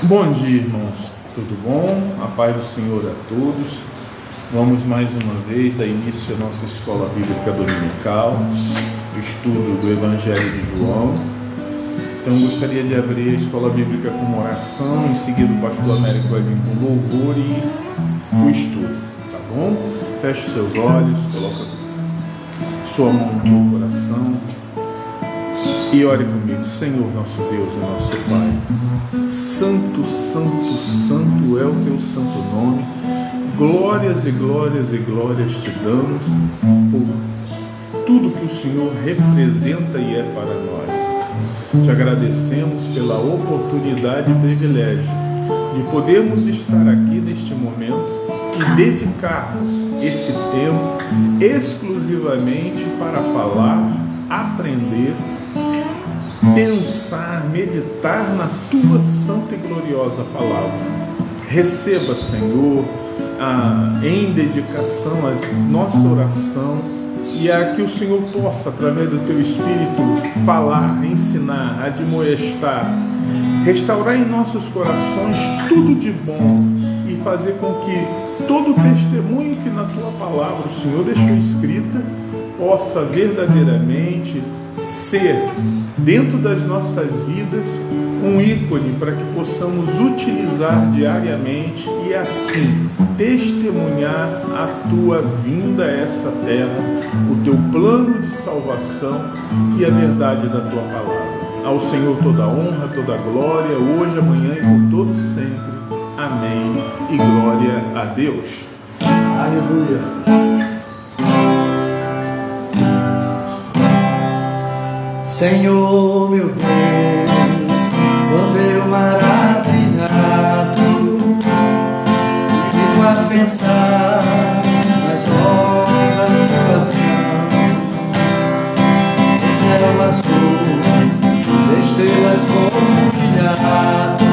Bom dia, irmãos. Tudo bom? A paz do Senhor a todos. Vamos mais uma vez dar início à nossa escola bíblica dominical, o estudo do Evangelho de João. Então, gostaria de abrir a escola bíblica com uma oração, em seguida o pastor Américo vai vir com louvor e o estudo, tá bom? Feche seus olhos, coloca sua mão no seu coração e ore comigo. Senhor, nosso Deus e nosso Pai, santo, santo, santo é o teu santo nome. Glórias e glórias e glórias te damos por tudo que o Senhor representa e é para nós. Te agradecemos pela oportunidade e privilégio de podermos estar aqui neste momento e dedicarmos esse tempo exclusivamente para falar, aprender, pensar, meditar na tua santa e gloriosa palavra. Receba, Senhor, em dedicação a nossa oração e a que o Senhor possa, através do teu Espírito, falar, ensinar, admoestar, restaurar em nossos corações tudo de bom e fazer com que todo o testemunho que na tua palavra o Senhor deixou escrita possa verdadeiramente ser, dentro das nossas vidas, um ícone para que possamos utilizar diariamente e assim testemunhar a tua vinda a essa terra, o teu plano de salvação e a verdade da tua palavra. Ao Senhor toda a honra, toda a glória, hoje, amanhã e por todo sempre. Amém e glória a Deus. Aleluia. Senhor, meu Deus, quando eu maravilhado fico a pensar nas obras de tuas mãos, o céu azul, estrelas compartilhado,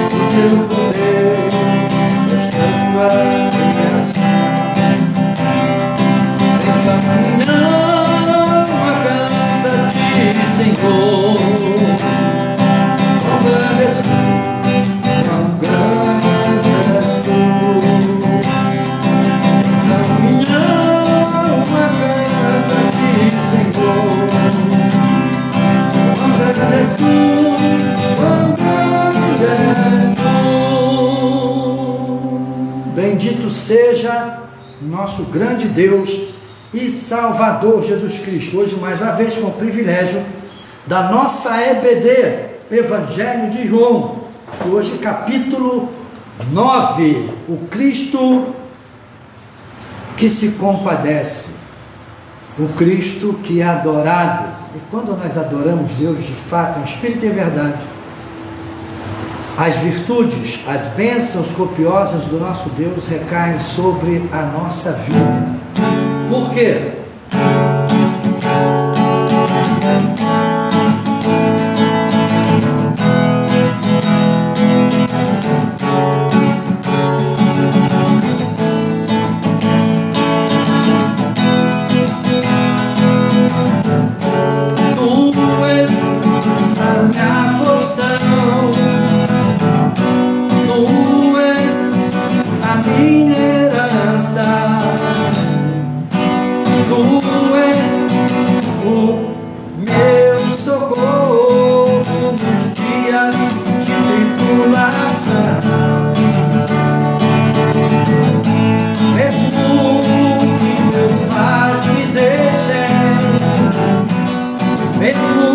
o seu poder, das tuas criação, encaminhando Senhor, quão grande és tu, quão grande és tu, caminhão uma canta a ti, Senhor, quão grande és tu, quão grande és tu. Bendito seja nosso grande Deus e Salvador Jesus Cristo. Hoje mais uma vez com o privilégio da nossa EBD, Evangelho de João, hoje capítulo 9, o Cristo que se compadece, o Cristo que é adorado. E quando nós adoramos Deus de fato, em espírito e verdade, as virtudes, as bênçãos copiosas do nosso Deus recaem sobre a nossa vida. Por quê? Tu és a minha porção, tu és a minha herança. Tu és o meu socorro nos dias de tribulação. Mesmo que meus pais me deixem, mesmo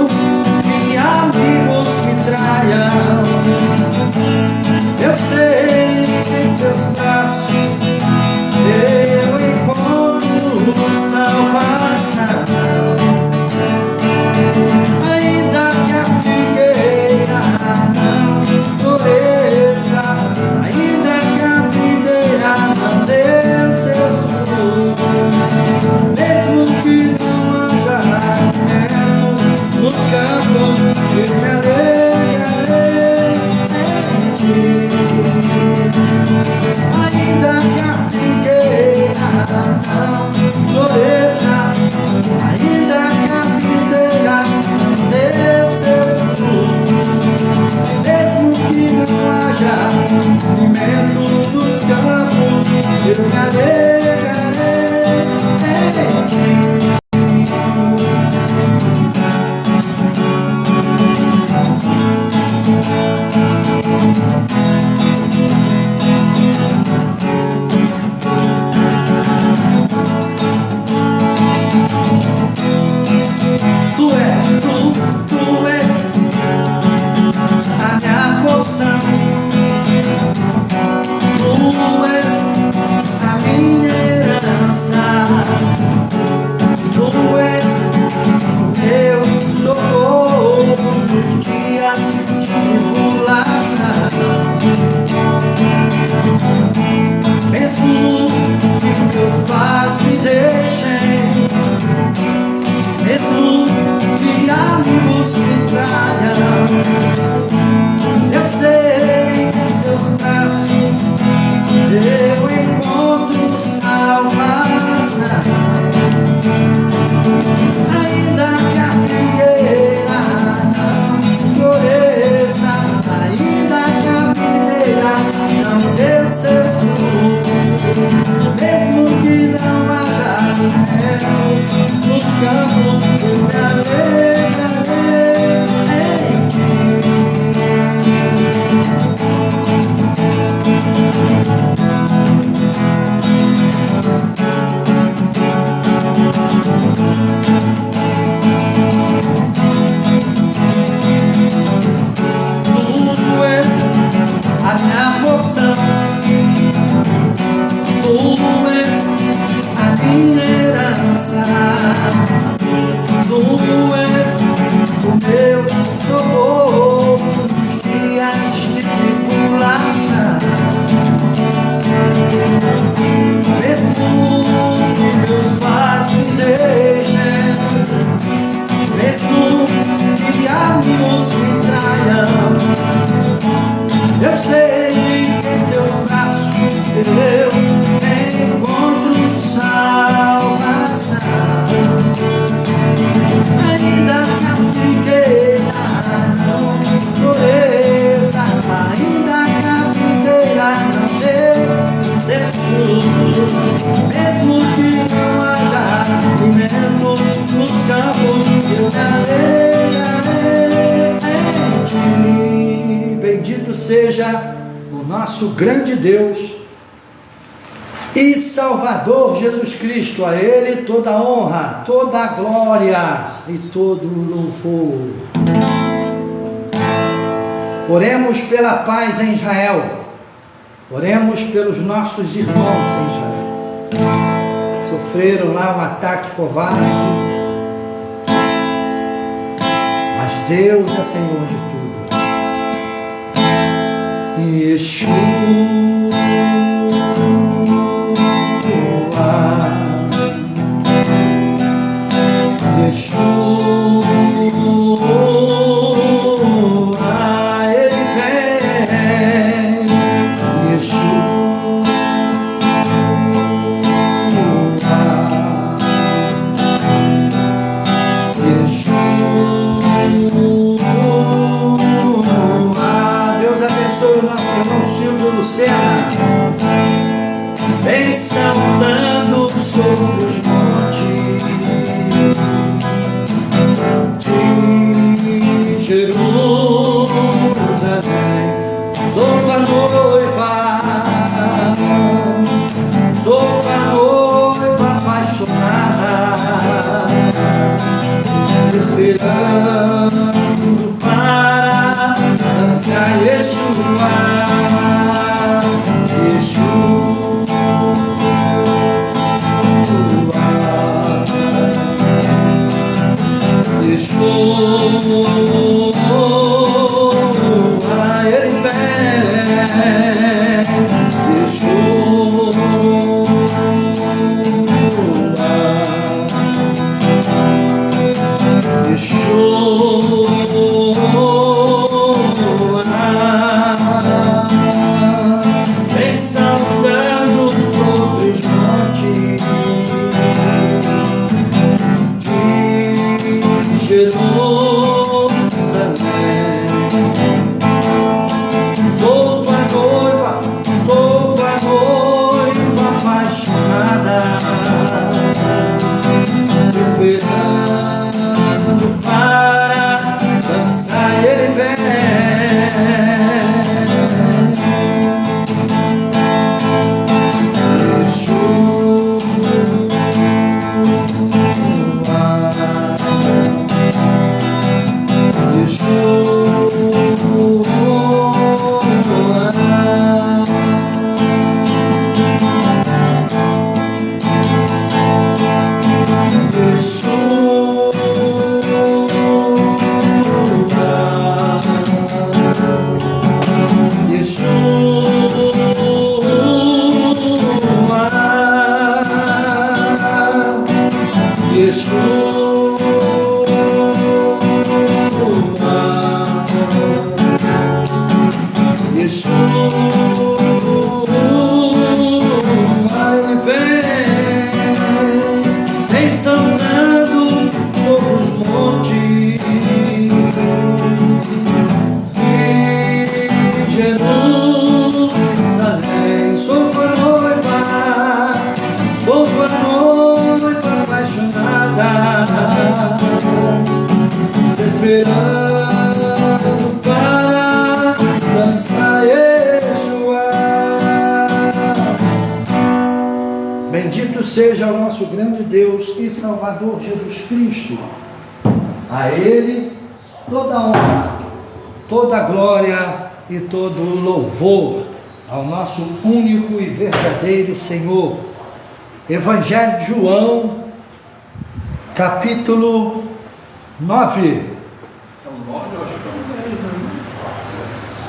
que amigos me traiam, eu sei que em seus braços eu encontro salvação. Ainda que a figueira não floresça, ainda que a videira não dê seus frutos, mesmo que não haja alimento nos campos, eu me alegrarei em ti. Ainda que a figueira não floresça, ainda que a videira não dê seus frutos, mesmo seja o nosso grande Deus e Salvador Jesus Cristo. A Ele toda a honra, toda a glória e todo o louvor. Oremos pela paz em Israel. Oremos pelos nossos irmãos em Israel. Sofreram lá um ataque covarde, mas Deus é Senhor de tudo. Yeshua, Ele vem. Yeshua, Deus abençoe o nosso irmão Silvio Lucena. Vem saltando sobre os montes de Jerusalém. Sou a noiva, apaixonada, esperando para dançar Yeshua. Ele vem. Vem saltando sobre os montes de Jerusalém. Sou tua noiva apaixonada, esperando para dançar. Ele vem. Esperando para dançar Yeshua. Bendito seja o nosso grande Deus e Salvador Jesus Cristo. A Ele toda a honra, toda a glória e todo o louvor, ao nosso único e verdadeiro Senhor. Evangelho de João, capítulo 9.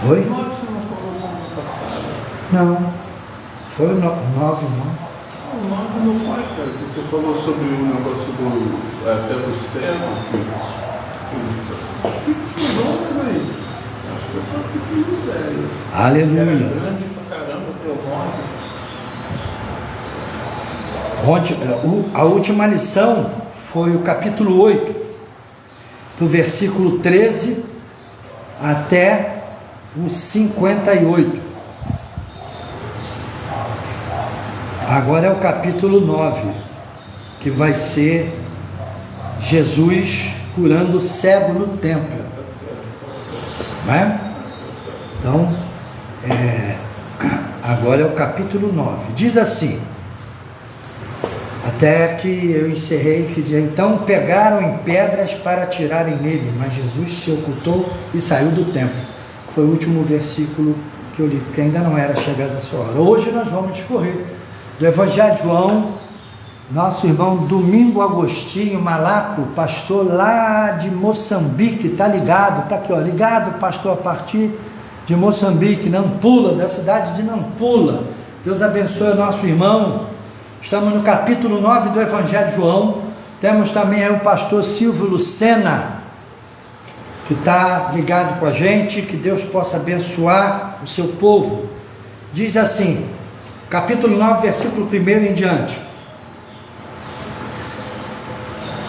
Oi? Não, foi o 9, não. O 9 não foi, cara. Você falou sobre o negócio até do cego. Acho que eu faço tudo velho. Aleluia. Era grande pra caramba, teu A última lição foi o capítulo 8, do versículo 13 até o 58. Agora é o capítulo 9, que vai ser Jesus curando o cego no templo, né? Então Olha o capítulo 9. Diz assim, até que eu encerrei, que diz: então pegaram em pedras para atirarem nele, mas Jesus se ocultou e saiu do templo. Foi o último versículo que eu li, porque ainda não era chegada a sua hora. Hoje nós vamos discorrer do Evangelho de João. Nosso irmão Domingo Agostinho Malaco, pastor lá de Moçambique, está ligado, está aqui, ó, ligado, pastor, a partir de Moçambique, Nampula, da cidade de Nampula. Deus abençoe o nosso irmão. Estamos no capítulo 9 do Evangelho de João. Temos também aí o pastor Silvio Lucena, que está ligado com a gente. Que Deus possa abençoar o seu povo. Diz assim, capítulo 9, versículo 1 em diante: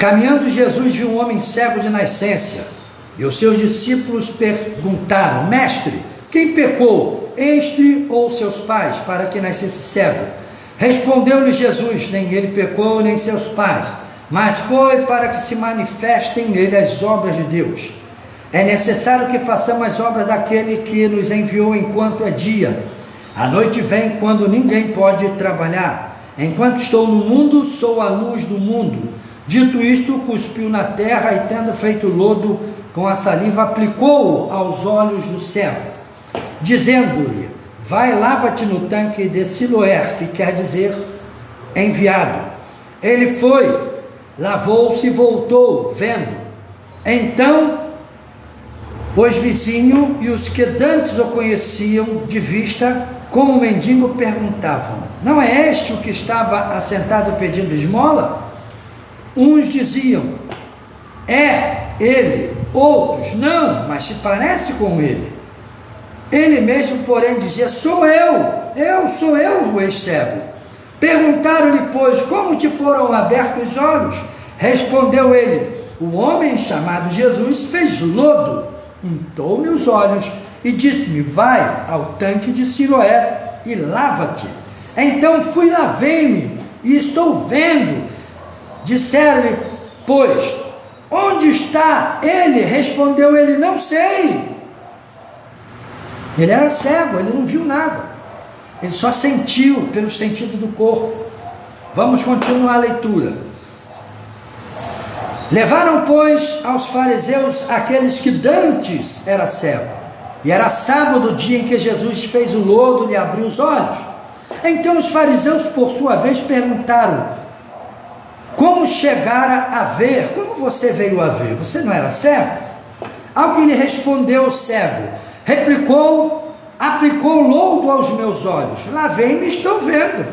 caminhando Jesus viu um homem cego de nascença, e os seus discípulos perguntaram: mestre, quem pecou, este ou seus pais, para que nascesse cego? Respondeu-lhe Jesus: nem ele pecou, nem seus pais, mas foi para que se manifestem nele as obras de Deus. É necessário que façamos as obras daquele que nos enviou enquanto é dia. A noite vem quando ninguém pode trabalhar. Enquanto estou no mundo, sou a luz do mundo. Dito isto, cuspiu na terra e, tendo feito lodo com a saliva, aplicou-o aos olhos do cego, dizendo-lhe: vai, lava-te no tanque de Siloé, que quer dizer enviado. Ele foi, lavou-se e voltou, vendo. Então, os vizinhos e os que dantes o conheciam de vista, como mendigo, perguntavam: não é este o que estava assentado pedindo esmola? Uns diziam: é ele. Outros: não, mas se parece com ele. Ele mesmo, porém, dizia: sou sou eu o ex-cego. Perguntaram-lhe, pois, como te foram abertos os olhos? Respondeu ele: o homem chamado Jesus fez lodo, untou-me os olhos e disse-me: vai ao tanque de Siloé e lava-te. Então fui, lavei-me e estou vendo. Disseram-lhe, pois, onde está ele? Respondeu ele: não sei. Ele era cego, ele não viu nada, ele só sentiu pelos sentidos do corpo. Vamos continuar a leitura. Levaram, pois, aos fariseus aqueles que dantes era cego, e era sábado, o dia em que Jesus fez o lodo e lhe abriu os olhos. Então os fariseus, por sua vez, perguntaram: como chegara a ver? Como você veio a ver? Você não era cego? Ao que lhe respondeu o cego, aplicou lodo aos meus olhos, lavei-me e estou vendo.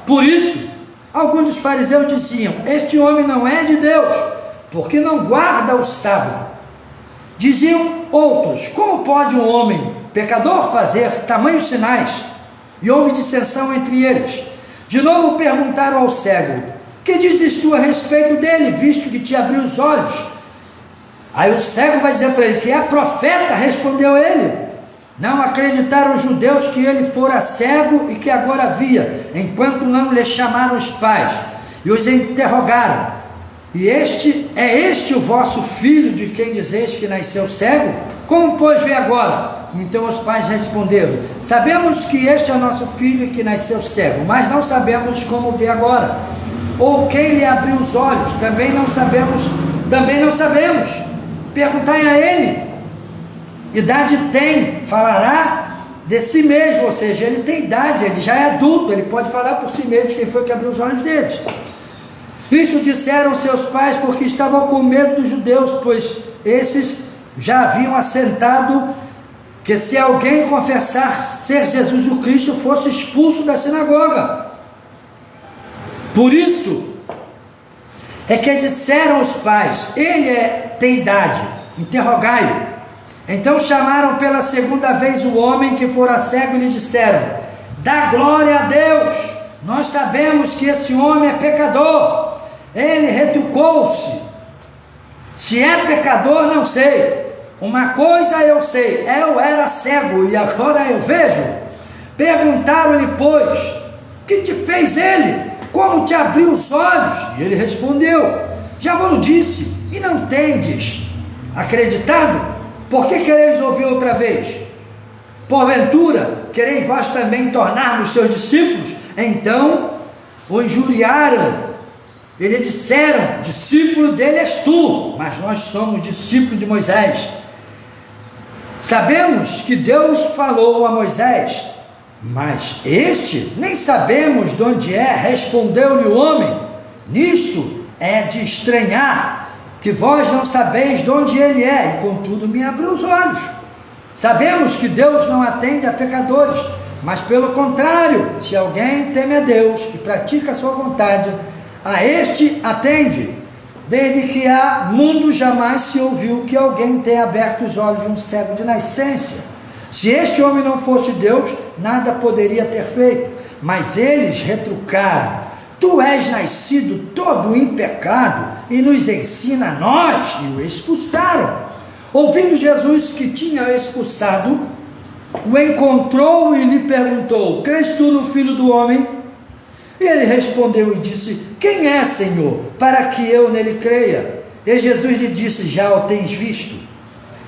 Por isso, alguns dos fariseus diziam: este homem não é de Deus, porque não guarda o sábado. Diziam outros: como pode um homem pecador fazer tamanhos sinais? E houve dissensão entre eles. De novo perguntaram ao cego: que dizes tu a respeito dele, visto que te abriu os olhos? Aí o cego vai dizer para ele que é profeta. Respondeu ele. Não acreditaram os judeus que ele fora cego e que agora via, enquanto não lhe chamaram os pais e os interrogaram: e é este o vosso filho, de quem dizeis que nasceu cego? Como pois vê agora? Então os pais responderam: sabemos que este é nosso filho e que nasceu cego, mas não sabemos como vê agora, ou quem lhe abriu os olhos. Também não sabemos. Perguntai a ele. Idade tem, falará de si mesmo, ou seja, ele tem idade, ele já é adulto, ele pode falar por si mesmo quem foi que abriu os olhos deles. Isso disseram seus pais porque estavam com medo dos judeus, pois esses já haviam assentado que se alguém confessar ser Jesus o Cristo, fosse expulso da sinagoga. Por isso é que disseram os pais: ele tem idade, interrogai-o. Então chamaram pela segunda vez o homem que fora cego e lhe disseram: dá glória a Deus, nós sabemos que esse homem é pecador. Ele retrucou-se: se é pecador, não sei. Uma coisa eu sei, eu era cego e agora eu vejo. Perguntaram-lhe, pois, que te fez ele? Como te abriu os olhos? E ele respondeu: já vos disse, e não tendes acreditado? Por que quereis ouvir outra vez? Porventura, quereis vós também tornar-vos seus discípulos? Então o injuriaram. Eles disseram: discípulo dele és tu, mas nós somos discípulos de Moisés. Sabemos que Deus falou a Moisés, mas este nem sabemos de onde é. Respondeu-lhe o homem: nisto é de estranhar, que vós não sabeis de onde ele é, e contudo me abriu os olhos. Sabemos que Deus não atende a pecadores, mas pelo contrário, se alguém teme a Deus e pratica a sua vontade, a este atende. Desde que há mundo jamais se ouviu que alguém tenha aberto os olhos de um cego de nascença. Se este homem não fosse Deus, nada poderia ter feito. Mas eles retrucaram: tu és nascido todo em pecado e nos ensina a nós, e o expulsaram. Ouvindo Jesus que tinha expulsado, o encontrou e lhe perguntou: crês tu no Filho do Homem? Ele respondeu e disse: quem é, Senhor, para que eu nele creia? E Jesus lhe disse: já o tens visto,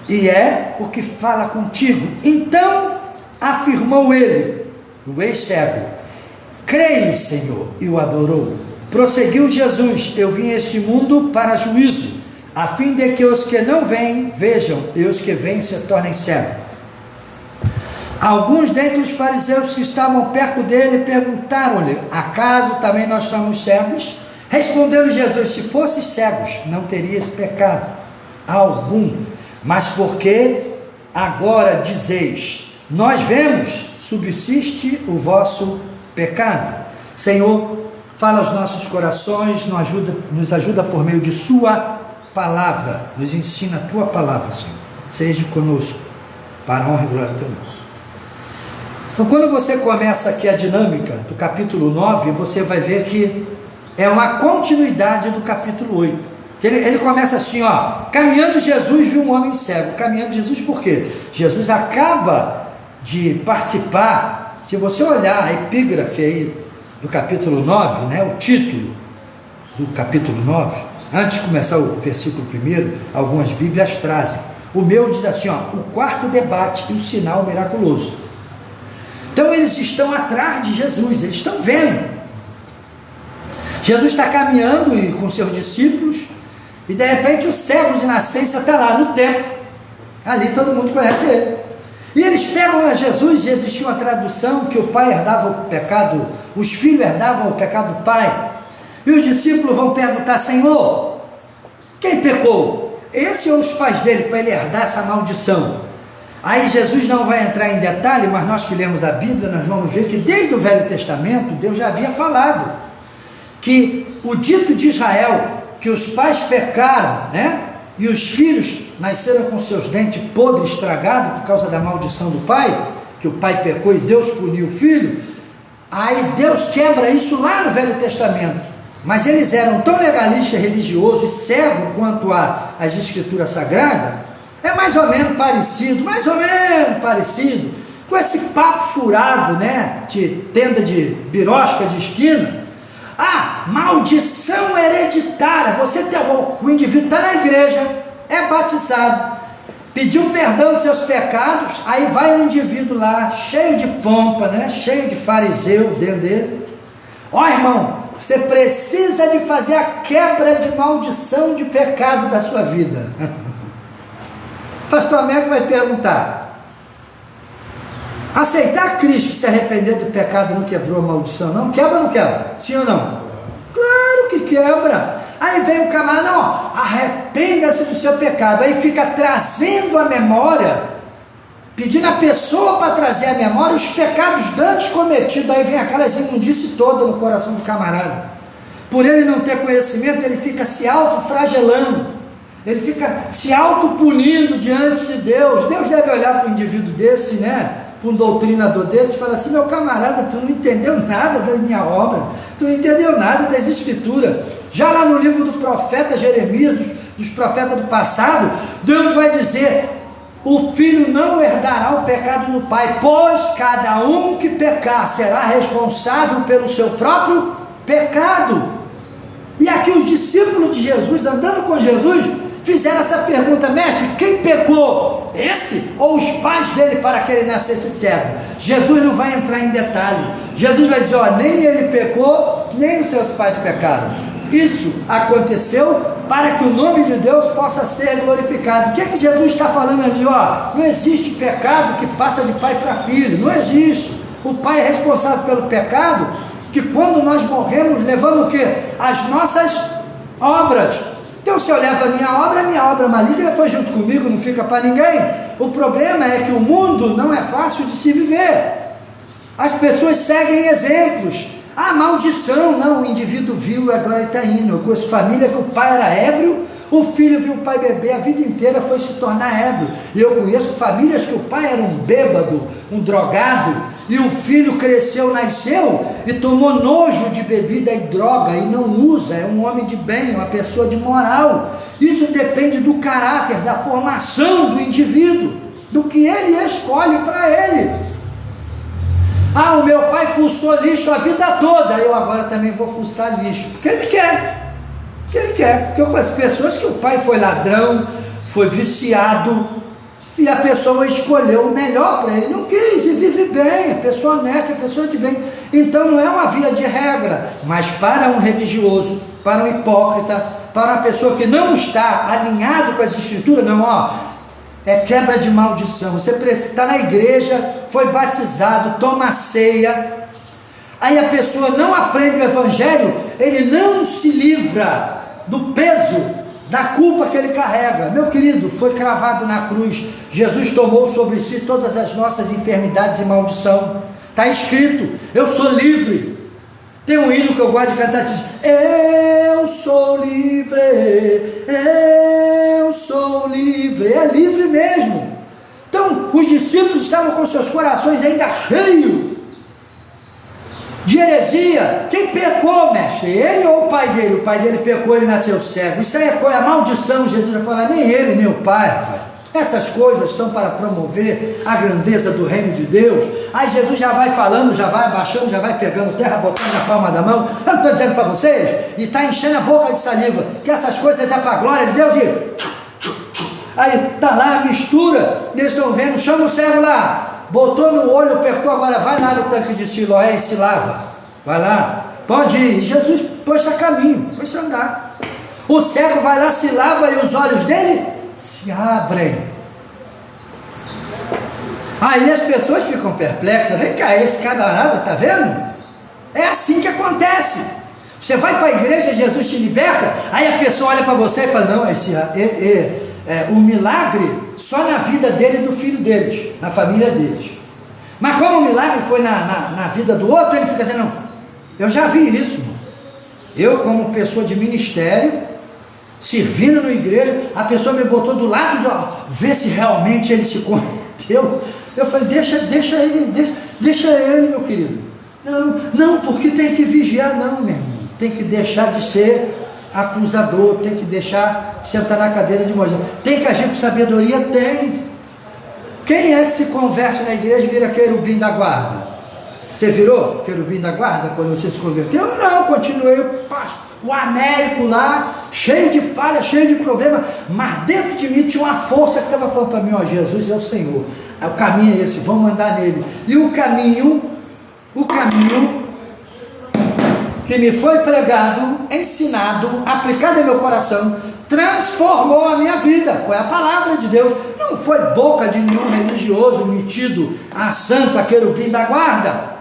e é o que fala contigo. Então afirmou ele, o ex-cego: creio, Senhor, e o adorou. Prosseguiu Jesus: eu vim a este mundo para juízo, a fim de que os que não veem vejam, e os que veem se tornem cegos. Alguns dentre os fariseus que estavam perto dele perguntaram-lhe: acaso também nós somos cegos? Respondeu-lhe Jesus: se fosses cegos, não terias pecado algum, mas porque agora dizeis, nós vemos, subsiste o vosso pecado. Senhor, fala aos nossos corações, nos ajuda por meio de sua palavra, nos ensina a tua palavra, Senhor. Seja conosco, para a honra e glória do teu nome. Então, quando você começa aqui a dinâmica do capítulo 9, você vai ver que é uma continuidade do capítulo 8. Ele começa assim, ó: caminhando Jesus viu um homem cego. Caminhando Jesus por quê? Jesus acaba de participar. Se você olhar a epígrafe aí do capítulo 9, né, o título do capítulo 9, antes de começar o versículo 1, algumas bíblias trazem. O meu diz assim, ó: o quarto debate e o sinal miraculoso. Então eles estão atrás de Jesus, eles estão vendo. Jesus está caminhando com seus discípulos, e de repente o cego de nascença está lá no templo. Ali todo mundo conhece ele. E eles pegam a Jesus, e existia uma tradução que o pai herdava o pecado, os filhos herdavam o pecado do pai. E os discípulos vão perguntar: Senhor, quem pecou? Esse ou os pais dele, para ele herdar essa maldição? Aí Jesus não vai entrar em detalhe, mas nós que lemos a Bíblia, nós vamos ver que desde o Velho Testamento, Deus já havia falado que o dito de Israel, que os pais pecaram, né? E os filhos nasceram com seus dentes podres, estragados, por causa da maldição do pai, que o pai pecou e Deus puniu o filho. Aí Deus quebra isso lá no Velho Testamento. Mas eles eram tão legalistas, religiosos e cegos quanto às escrituras sagradas. É mais ou menos parecido com esse papo furado, né, de tenda de birosca de esquina. Ah, maldição hereditária. O indivíduo está na igreja, é batizado, pediu perdão dos seus pecados, aí vai um indivíduo lá, cheio de pompa, né, cheio de fariseu dentro dele. Ó, irmão, você precisa de fazer a quebra de maldição de pecado da sua vida. Pastor Américo vai perguntar: aceitar Cristo, se arrepender do pecado, não quebrou a maldição? Não? Quebra ou não quebra? Sim ou não? Claro que quebra. Aí vem o camarada: não, arrependa-se do seu pecado. Aí fica trazendo a memória, pedindo a pessoa para trazer a memória os pecados dantes cometidos. Aí vem aquelas imundícies todas no coração do camarada. Por ele não ter conhecimento, ele fica se autoflagelando. Ele fica se autopunindo diante de Deus. Deus deve olhar para um indivíduo desse, né, para um doutrinador desse, e falar assim: meu camarada, tu não entendeu nada da minha obra, tu não entendeu nada das escrituras. Já lá no livro do profeta Jeremias, dos profetas do passado, Deus vai dizer: o filho não herdará o pecado do pai, pois cada um que pecar será responsável pelo seu próprio pecado. E aqui os discípulos de Jesus, andando com Jesus, fizeram essa pergunta: mestre, quem pecou? Esse ou os pais dele para que ele nascesse cego. Jesus não vai entrar em detalhe. Jesus vai dizer, ó, nem ele pecou, nem os seus pais pecaram. Isso aconteceu para que o nome de Deus possa ser glorificado. O que é que Jesus está falando ali? Ó, não existe pecado que passa de pai para filho, não existe. O pai é responsável pelo pecado, que quando nós morremos, levamos o quê? As nossas obras. Então, se eu levo a minha obra maligna foi junto comigo, não fica para ninguém. O problema é que o mundo não é fácil de se viver. As pessoas seguem exemplos. Ah, maldição, não, o indivíduo viu e agora ele está indo. Eu conheço família que o pai era ébrio, o filho viu o pai beber, a vida inteira foi se tornar ébrio. E eu conheço famílias que o pai era um bêbado, um drogado, e o filho cresceu, nasceu e tomou nojo de bebida e droga e não usa, é um homem de bem, uma pessoa de moral. Isso depende do caráter, da formação do indivíduo, do que ele escolhe para ele. Ah, o meu pai fuçou lixo a vida toda, eu agora também vou fuçar lixo, porque ele quer. Porque ele quer. Porque eu conheço pessoas que o pai foi ladrão, foi viciado, e a pessoa escolheu o melhor para ele, não quis, e vive bem, é pessoa honesta, é pessoa de bem. Então não é uma via de regra, mas para um religioso, para um hipócrita, para uma pessoa que não está alinhado com as escrituras, não, ó, é quebra de maldição. Você está na igreja, foi batizado, toma ceia, aí a pessoa não aprende o evangelho, ele não se livra do peso, da culpa que ele carrega. Meu querido, foi cravado na cruz, Jesus tomou sobre si todas as nossas enfermidades e maldição, está escrito, eu sou livre. Tem um hino que eu gosto de cantar, diz, eu sou livre, eu sou livre, é livre mesmo. Então, os discípulos estavam com seus corações ainda cheios de heresia. Quem pecou, mestre? Ele ou o pai dele? O pai dele pecou, ele nasceu cego. Isso aí é maldição. Jesus vai falar, nem ele, nem o pai, rapaz. Essas coisas são para promover a grandeza do reino de Deus. Aí Jesus já vai falando, já vai abaixando, já vai pegando terra, botando na palma da mão. Eu não estou dizendo para vocês, e está enchendo a boca de saliva, que essas coisas é para a glória de Deus. Aí está lá a mistura, eles estão vendo, chama o cego lá, botou no olho, apertou, agora vai lá no tanque de Siloé e se lava. Vai lá, pode ir. E Jesus pôs-se a caminho, pôs-se a andar. O cego vai lá, se lava e os olhos dele se abrem. Aí as pessoas ficam perplexas. Vem cá, esse camarada, tá vendo? É assim que acontece. Você vai para a igreja, Jesus te liberta, aí a pessoa olha para você e fala, não, o milagre só na vida dele e do filho deles, na família deles. Mas como o milagre foi na vida do outro, ele fica dizendo, não, eu já vi isso. Eu, como pessoa de ministério, servindo na igreja, a pessoa me botou do lado de ver se realmente ele se converteu. Eu falei, deixa ele, meu querido. Não, porque tem que vigiar, não, meu irmão. Tem que deixar de ser acusador, tem que deixar de sentar na cadeira de Moisés. Tem que agir com sabedoria? Tem. Quem é que se converte na igreja e vira querubim da guarda? Você virou querubim da guarda quando você se converteu? Não, continuei o Américo lá, cheio de falha, cheio de problema, mas dentro de mim tinha uma força que estava falando para mim, ó, Jesus é o Senhor, o caminho é esse, vamos andar nele. E o caminho que me foi pregado, ensinado, aplicado em meu coração, transformou a minha vida. Foi a palavra de Deus, não foi boca de nenhum religioso metido a santa querubim da guarda.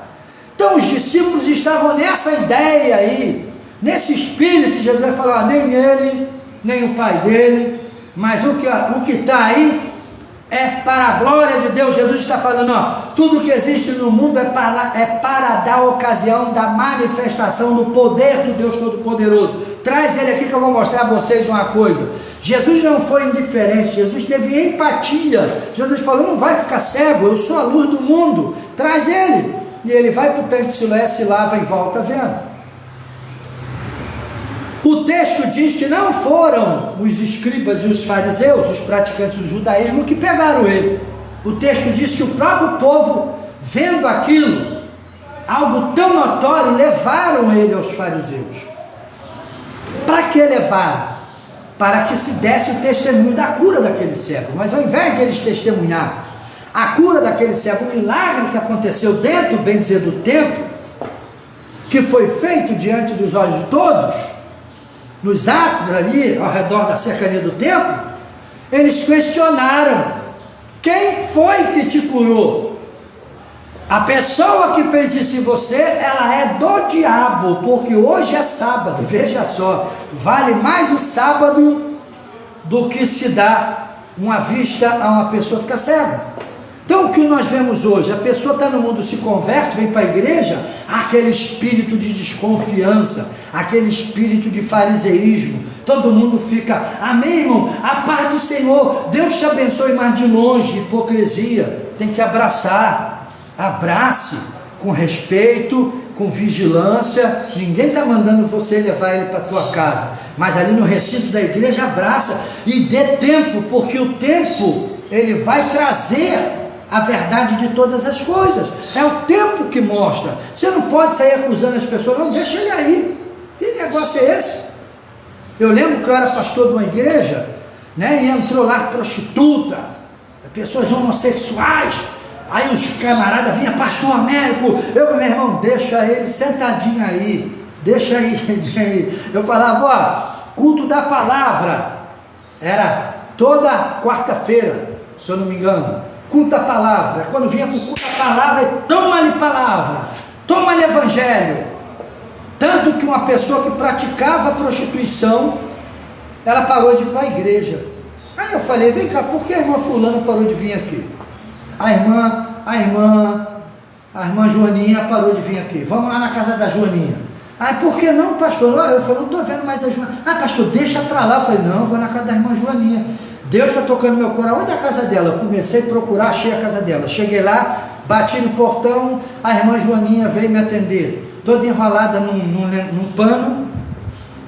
Então os discípulos estavam nessa ideia aí, nesse espírito. Jesus vai falar, nem ele, nem o pai dele, mas o que está aí é para a glória de Deus. Jesus está falando, ó, tudo que existe no mundo é para dar ocasião da manifestação do poder do Deus Todo-Poderoso. Traz ele aqui que eu vou mostrar a vocês uma coisa. Jesus não foi indiferente, Jesus teve empatia. Jesus falou, não vai ficar cego, eu sou a luz do mundo, traz ele. E ele vai para o tanque de Siloé, se lava e volta vendo. O texto diz que não foram os escribas e os fariseus, os praticantes do judaísmo, que pegaram ele. O texto diz que o próprio povo, vendo aquilo, algo tão notório, levaram ele aos fariseus. Para que levaram? Para que se desse o testemunho da cura daquele cego. Mas ao invés de eles testemunhar A cura daquele cego, o milagre que aconteceu dentro, bem dizer, do templo, que foi feito diante dos olhos de todos, nos atos ali, ao redor da cercania do templo, eles questionaram: quem foi que te curou? A pessoa que fez isso em você, ela é do diabo, porque hoje é sábado. Veja só, vale mais o sábado do que se dá uma vista a uma pessoa que está cega. Então o que nós vemos hoje? A pessoa está no mundo, se converte, vem para a igreja, aquele espírito de desconfiança, aquele espírito de fariseísmo, todo mundo fica: amém, irmão, a paz do Senhor, Deus te abençoe. Mas de longe, hipocrisia, tem que abraçar, abrace com respeito, com vigilância. Ninguém está mandando você levar ele para a tua casa, mas ali no recinto da igreja abraça e dê tempo, porque o tempo ele vai trazer a verdade de todas as coisas. É o tempo que mostra. Você não pode sair acusando as pessoas: não, deixa ele aí, que negócio é esse? Eu lembro que eu era pastor de uma igreja, né, e entrou lá prostituta, pessoas homossexuais. Aí os camaradas vinham: pastor Américo, meu irmão, deixa ele sentadinho aí, deixa aí. Eu falava: ó, culto da palavra, era toda quarta-feira, se eu não me engano, culto da palavra. Quando vinha para o culto da palavra, toma-lhe palavra, toma-lhe evangelho. Tanto que uma pessoa que praticava prostituição, ela parou de ir para a igreja. Aí eu falei: vem cá, por que a irmã fulana parou de vir aqui? A irmã Joaninha parou de vir aqui. Vamos lá na casa da Joaninha. Ah, por que não, pastor? Eu falei: não estou vendo mais a Joaninha. Ah, pastor, deixa para lá. Eu falei: não, eu vou na casa da irmã Joaninha. Deus está tocando meu coração. Onde é a casa dela? Eu comecei a procurar, achei a casa dela. Cheguei lá, bati no portão, a irmã Joaninha veio me atender, toda enrolada num pano,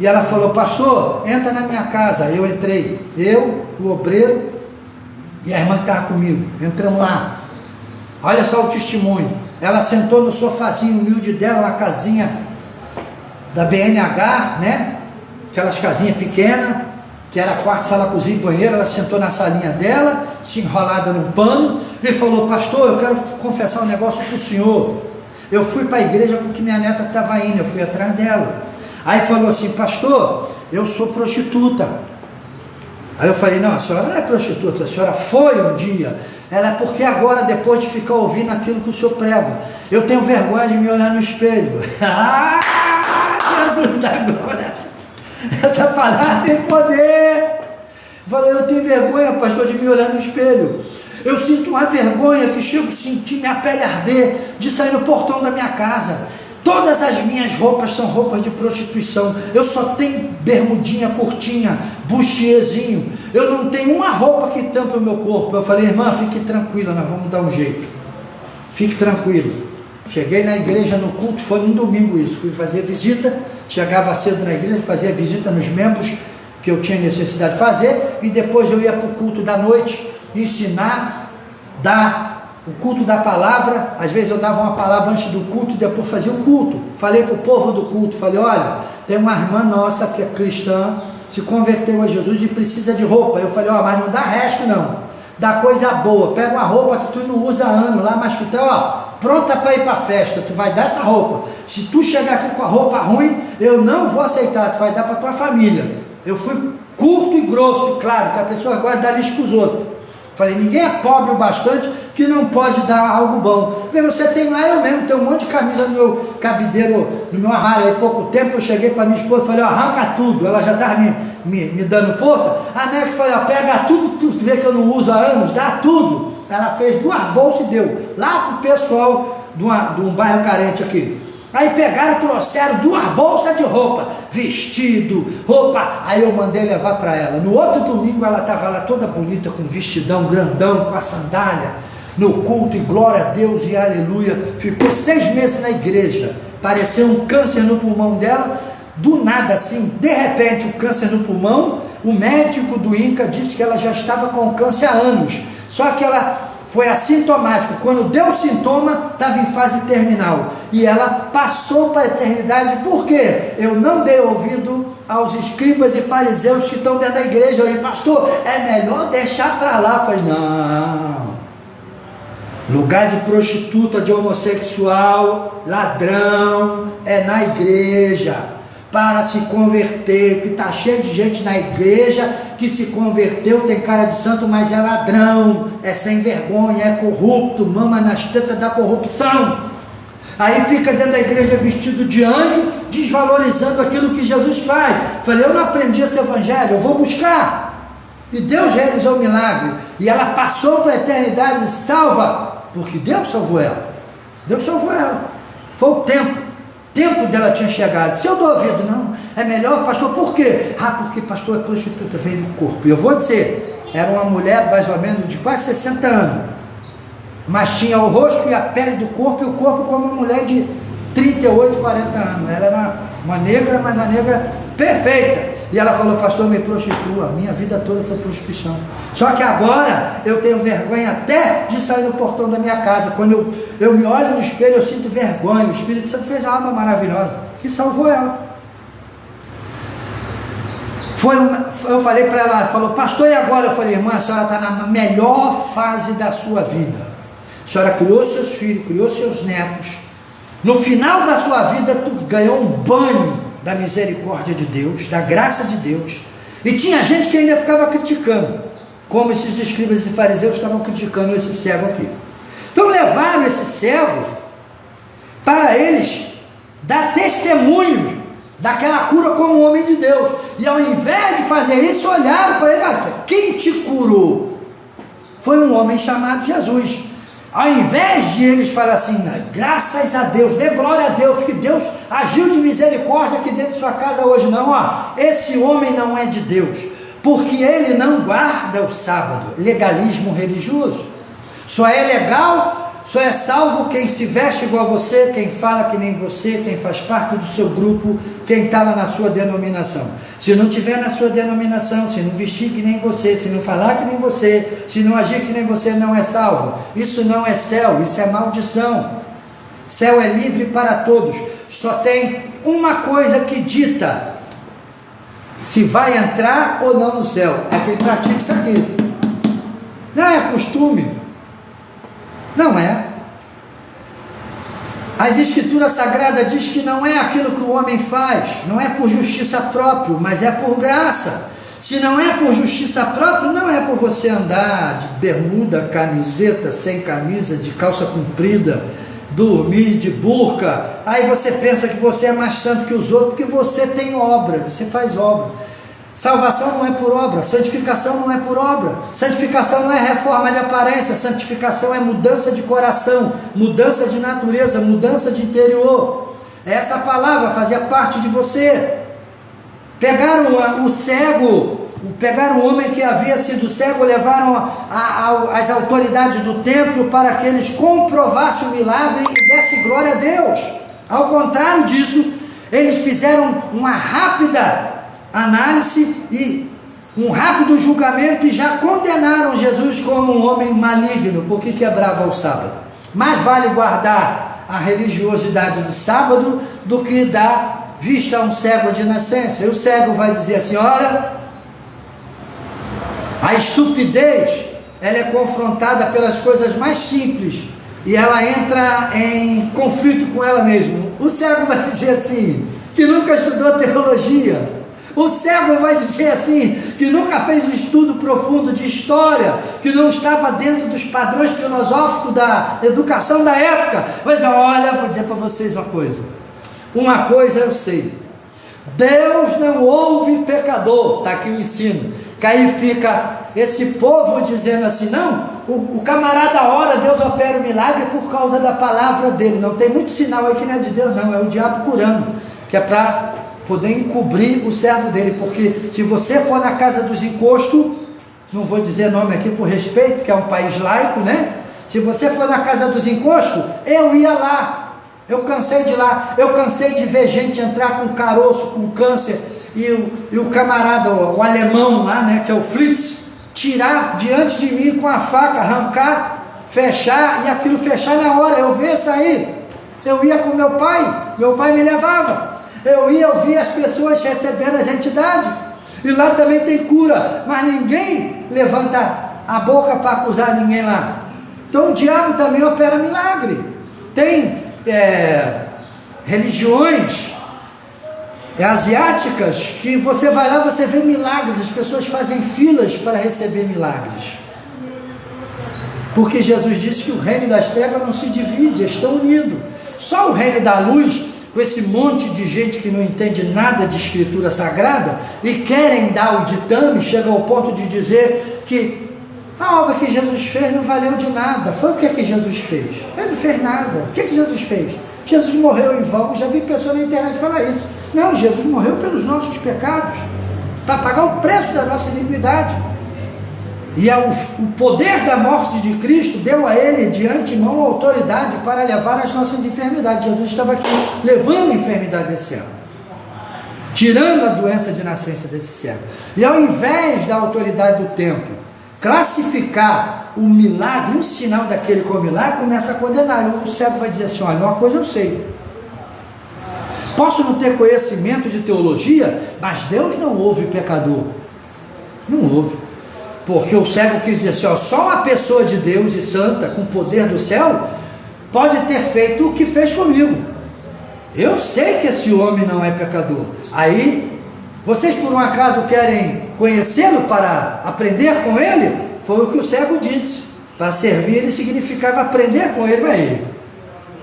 e ela falou: pastor, entra na minha casa. Eu entrei, eu, o obreiro e a irmã que estava comigo, entramos lá. Olha só o testemunho. Ela sentou no sofazinho humilde dela, uma casinha da BNH, né? Aquelas casinhas pequenas, que era quarto, sala, cozinha e banheiro. Ela sentou na salinha dela, se enrolada num pano, e falou: pastor, eu quero confessar um negócio para o senhor. Eu fui para a igreja porque minha neta estava indo, eu fui atrás dela. Aí falou assim: pastor, eu sou prostituta. Aí eu falei: não, a senhora não é prostituta, a senhora foi um dia. Ela: é porque agora, depois de ficar ouvindo aquilo que o senhor prega, eu tenho vergonha de me olhar no espelho. Ah, Jesus da glória! Essa palavra tem poder. Eu falei: eu tenho vergonha, pastor, de me olhar no espelho. Eu sinto uma vergonha que chego a sentir minha pele arder de sair no portão da minha casa. Todas as minhas roupas são roupas de prostituição. Eu só tenho bermudinha curtinha, bustiêzinho. Eu não tenho uma roupa que tampa o meu corpo. Eu falei: irmã, fique tranquila, nós vamos dar um jeito. Fique tranquilo. Cheguei na igreja no culto, foi um domingo isso. Fui fazer visita, chegava cedo na igreja, fazia visita nos membros que eu tinha necessidade de fazer. E depois eu ia para o culto da noite, ensinar, dar o culto da palavra. Às vezes eu dava uma palavra antes do culto e depois fazia o culto. Falei para o povo do culto, falei: olha, tem uma irmã nossa que é cristã, se converteu a Jesus e precisa de roupa. Eu falei: ó, mas não dá resto não, dá coisa boa, pega uma roupa que tu não usa há ano lá, mas que tá, ó, pronta para ir para a festa, tu vai dar essa roupa. Se tu chegar aqui com a roupa ruim, eu não vou aceitar, tu vai dar para tua família. Eu fui curto e grosso, claro, que a pessoa gosta de dar lixo para os outros. Falei: ninguém é pobre o bastante que não pode dar algo bom. Falei: você tem lá, eu mesmo tenho um monte de camisa no meu cabideiro, no meu armário. Há pouco tempo eu cheguei para minha esposa e falei: ó, arranca tudo. Ela já estava me dando força. A médica falou: pega tudo, tu vê que eu não uso há anos, dá tudo. Ela fez 2 bolsas e deu lá para o pessoal de um bairro carente aqui. Aí pegaram e trouxeram 2 bolsas de roupa, vestido, roupa. Aí eu mandei levar para ela. No outro domingo ela estava lá toda bonita, com vestidão grandão, com a sandália, no culto, e glória a Deus e aleluia. Ficou 6 meses na igreja. Pareceu um câncer no pulmão dela. Do nada assim, de repente, o câncer no pulmão. O médico do INCA disse que ela já estava com câncer há anos. Só que ela foi assintomático. Quando deu sintoma, estava em fase terminal. E ela passou para a eternidade. Por quê? Eu não dei ouvido aos escribas e fariseus que estão dentro da igreja. Eu falei: pastor, é melhor deixar para lá. Eu falei: não, Lugar de prostituta, de homossexual, ladrão, é na igreja. Para se converter, que está cheio de gente na igreja que se converteu, tem cara de santo, mas é ladrão, é sem vergonha, é corrupto, mama nas tetas da corrupção. Aí fica dentro da igreja vestido de anjo, desvalorizando aquilo que Jesus faz. Falei, eu não aprendi esse evangelho, eu vou buscar. E Deus realizou o milagre, e ela passou para a eternidade salva, porque Deus salvou ela. Deus salvou ela. Foi o tempo dela tinha chegado. Se eu dou ouvido, não, é melhor, pastor, por quê? Porque pastor é prostituta, veio no corpo. E eu vou dizer, era uma mulher mais ou menos de quase 60 anos, mas tinha o rosto e a pele do corpo, e o corpo como uma mulher de 38, 40 anos. Ela era uma negra, mas uma negra perfeita. E ela falou, pastor, eu me prostituo, a minha vida toda foi prostituição. Só que agora eu tenho vergonha até de sair do portão da minha casa. Quando eu me olho no espelho, eu sinto vergonha. O Espírito Santo fez uma alma maravilhosa e salvou ela. Eu falei para ela, ela falou, pastor, e agora? Eu falei, irmã, a senhora está na melhor fase da sua vida. A senhora criou seus filhos, criou seus netos. No final da sua vida, tu ganhou um banho da misericórdia de Deus, da graça de Deus. E tinha gente que ainda ficava criticando, como esses escribas e fariseus estavam criticando esse cego aqui. Então levaram esse cego para eles dar testemunho daquela cura como homem de Deus. E ao invés de fazer isso, olharam para ele, quem te curou? Foi um homem chamado Jesus. Ao invés de eles falar assim, graças a Deus, dê glória a Deus, que Deus agiu de misericórdia aqui dentro de sua casa hoje, não, esse homem não é de Deus, porque ele não guarda o sábado. Legalismo religioso. Só é legal, só é salvo quem se veste igual a você, quem fala que nem você, quem faz parte do seu grupo, quem está lá na sua denominação. Se não tiver na sua denominação, se não vestir que nem você, se não falar que nem você, se não agir que nem você, não é salvo. Isso não é céu, isso é maldição. Céu é livre para todos. Só tem uma coisa que dita se vai entrar ou não no céu, é quem pratica isso aqui. Não é costume, não é. As escrituras sagradas diz que não é aquilo que o homem faz, não é por justiça própria, mas é por graça. Se não é por justiça própria, não é por você andar de bermuda, camiseta, sem camisa, de calça comprida, dormir de burca. Aí você pensa que você é mais santo que os outros, porque você tem obra, você faz obra. Salvação não é por obra, santificação não é por obra, santificação não é reforma de aparência, santificação é mudança de coração, mudança de natureza, mudança de interior. Essa palavra fazia parte de você. Pegaram o cego, pegaram o homem que havia sido cego, levaram as autoridades do templo para que eles comprovassem o milagre e dessem glória a Deus. Ao contrário disso, eles fizeram uma rápida análise e um rápido julgamento e já condenaram Jesus como um homem maligno, porque quebrava o sábado. Mais vale guardar a religiosidade do sábado do que dar vista a um cego de nascença. E o cego vai dizer assim, olha, a estupidez, ela é confrontada pelas coisas mais simples e ela entra em conflito com ela mesma. O cego vai dizer assim, que nunca estudou teologia. O cego vai dizer assim, que nunca fez um estudo profundo de história, que não estava dentro dos padrões filosóficos da educação da época. Mas olha, vou dizer para vocês uma coisa eu sei, Deus não ouve pecador, está aqui o ensino, que aí fica esse povo dizendo assim, não, o camarada ora, Deus opera o milagre por causa da palavra dele, não tem muito sinal aí que não é de Deus não, é o diabo curando, que é para poder encobrir o servo dele, porque se você for na casa dos encostos, não vou dizer nome aqui por respeito, que é um país laico, né? Se você for na casa dos encostos, eu ia lá, eu cansei de ir lá, eu cansei de ver gente entrar com caroço, com câncer, e o camarada, o alemão lá, né, que é o Fritz, tirar diante de mim com a faca, arrancar, fechar, e aquilo fechar na hora, eu vi isso aí, eu ia com meu pai me levava, eu ia ouvir as pessoas recebendo as entidades, e lá também tem cura, mas ninguém levanta a boca para acusar ninguém lá. Então o diabo também opera milagre. Tem religiões asiáticas que você vai lá, você vê milagres, as pessoas fazem filas para receber milagres, porque Jesus disse que o reino das trevas não se divide, estão unidos. Só o reino da luz, com esse monte de gente que não entende nada de escritura sagrada e querem dar o ditame, chega ao ponto de dizer que a obra que Jesus fez não valeu de nada. Foi o que Jesus fez? Ele não fez nada. O que Jesus fez? Jesus morreu em vão. Já vi pessoas na internet falar isso. Não, Jesus morreu pelos nossos pecados, para pagar o preço da nossa iniquidade. E o poder da morte de Cristo deu a ele de antemão a autoridade para levar as nossas enfermidades. Jesus estava aqui levando a enfermidade desse céu, tirando a doença de nascença desse céu. E ao invés da autoridade do templo classificar o milagre, o sinal daquele com o milagre, começa a condenar. O cego vai dizer assim: olha, uma coisa eu sei, posso não ter conhecimento de teologia, mas Deus não ouve pecador. Não ouve. Porque o cego quis dizer assim: ó, só uma pessoa de Deus e santa, com poder do céu, pode ter feito o que fez comigo. Eu sei que esse homem não é pecador. Aí, vocês por um acaso querem conhecê-lo para aprender com ele? Foi o que o cego disse. Para servir ele significava aprender com ele. Mas ele,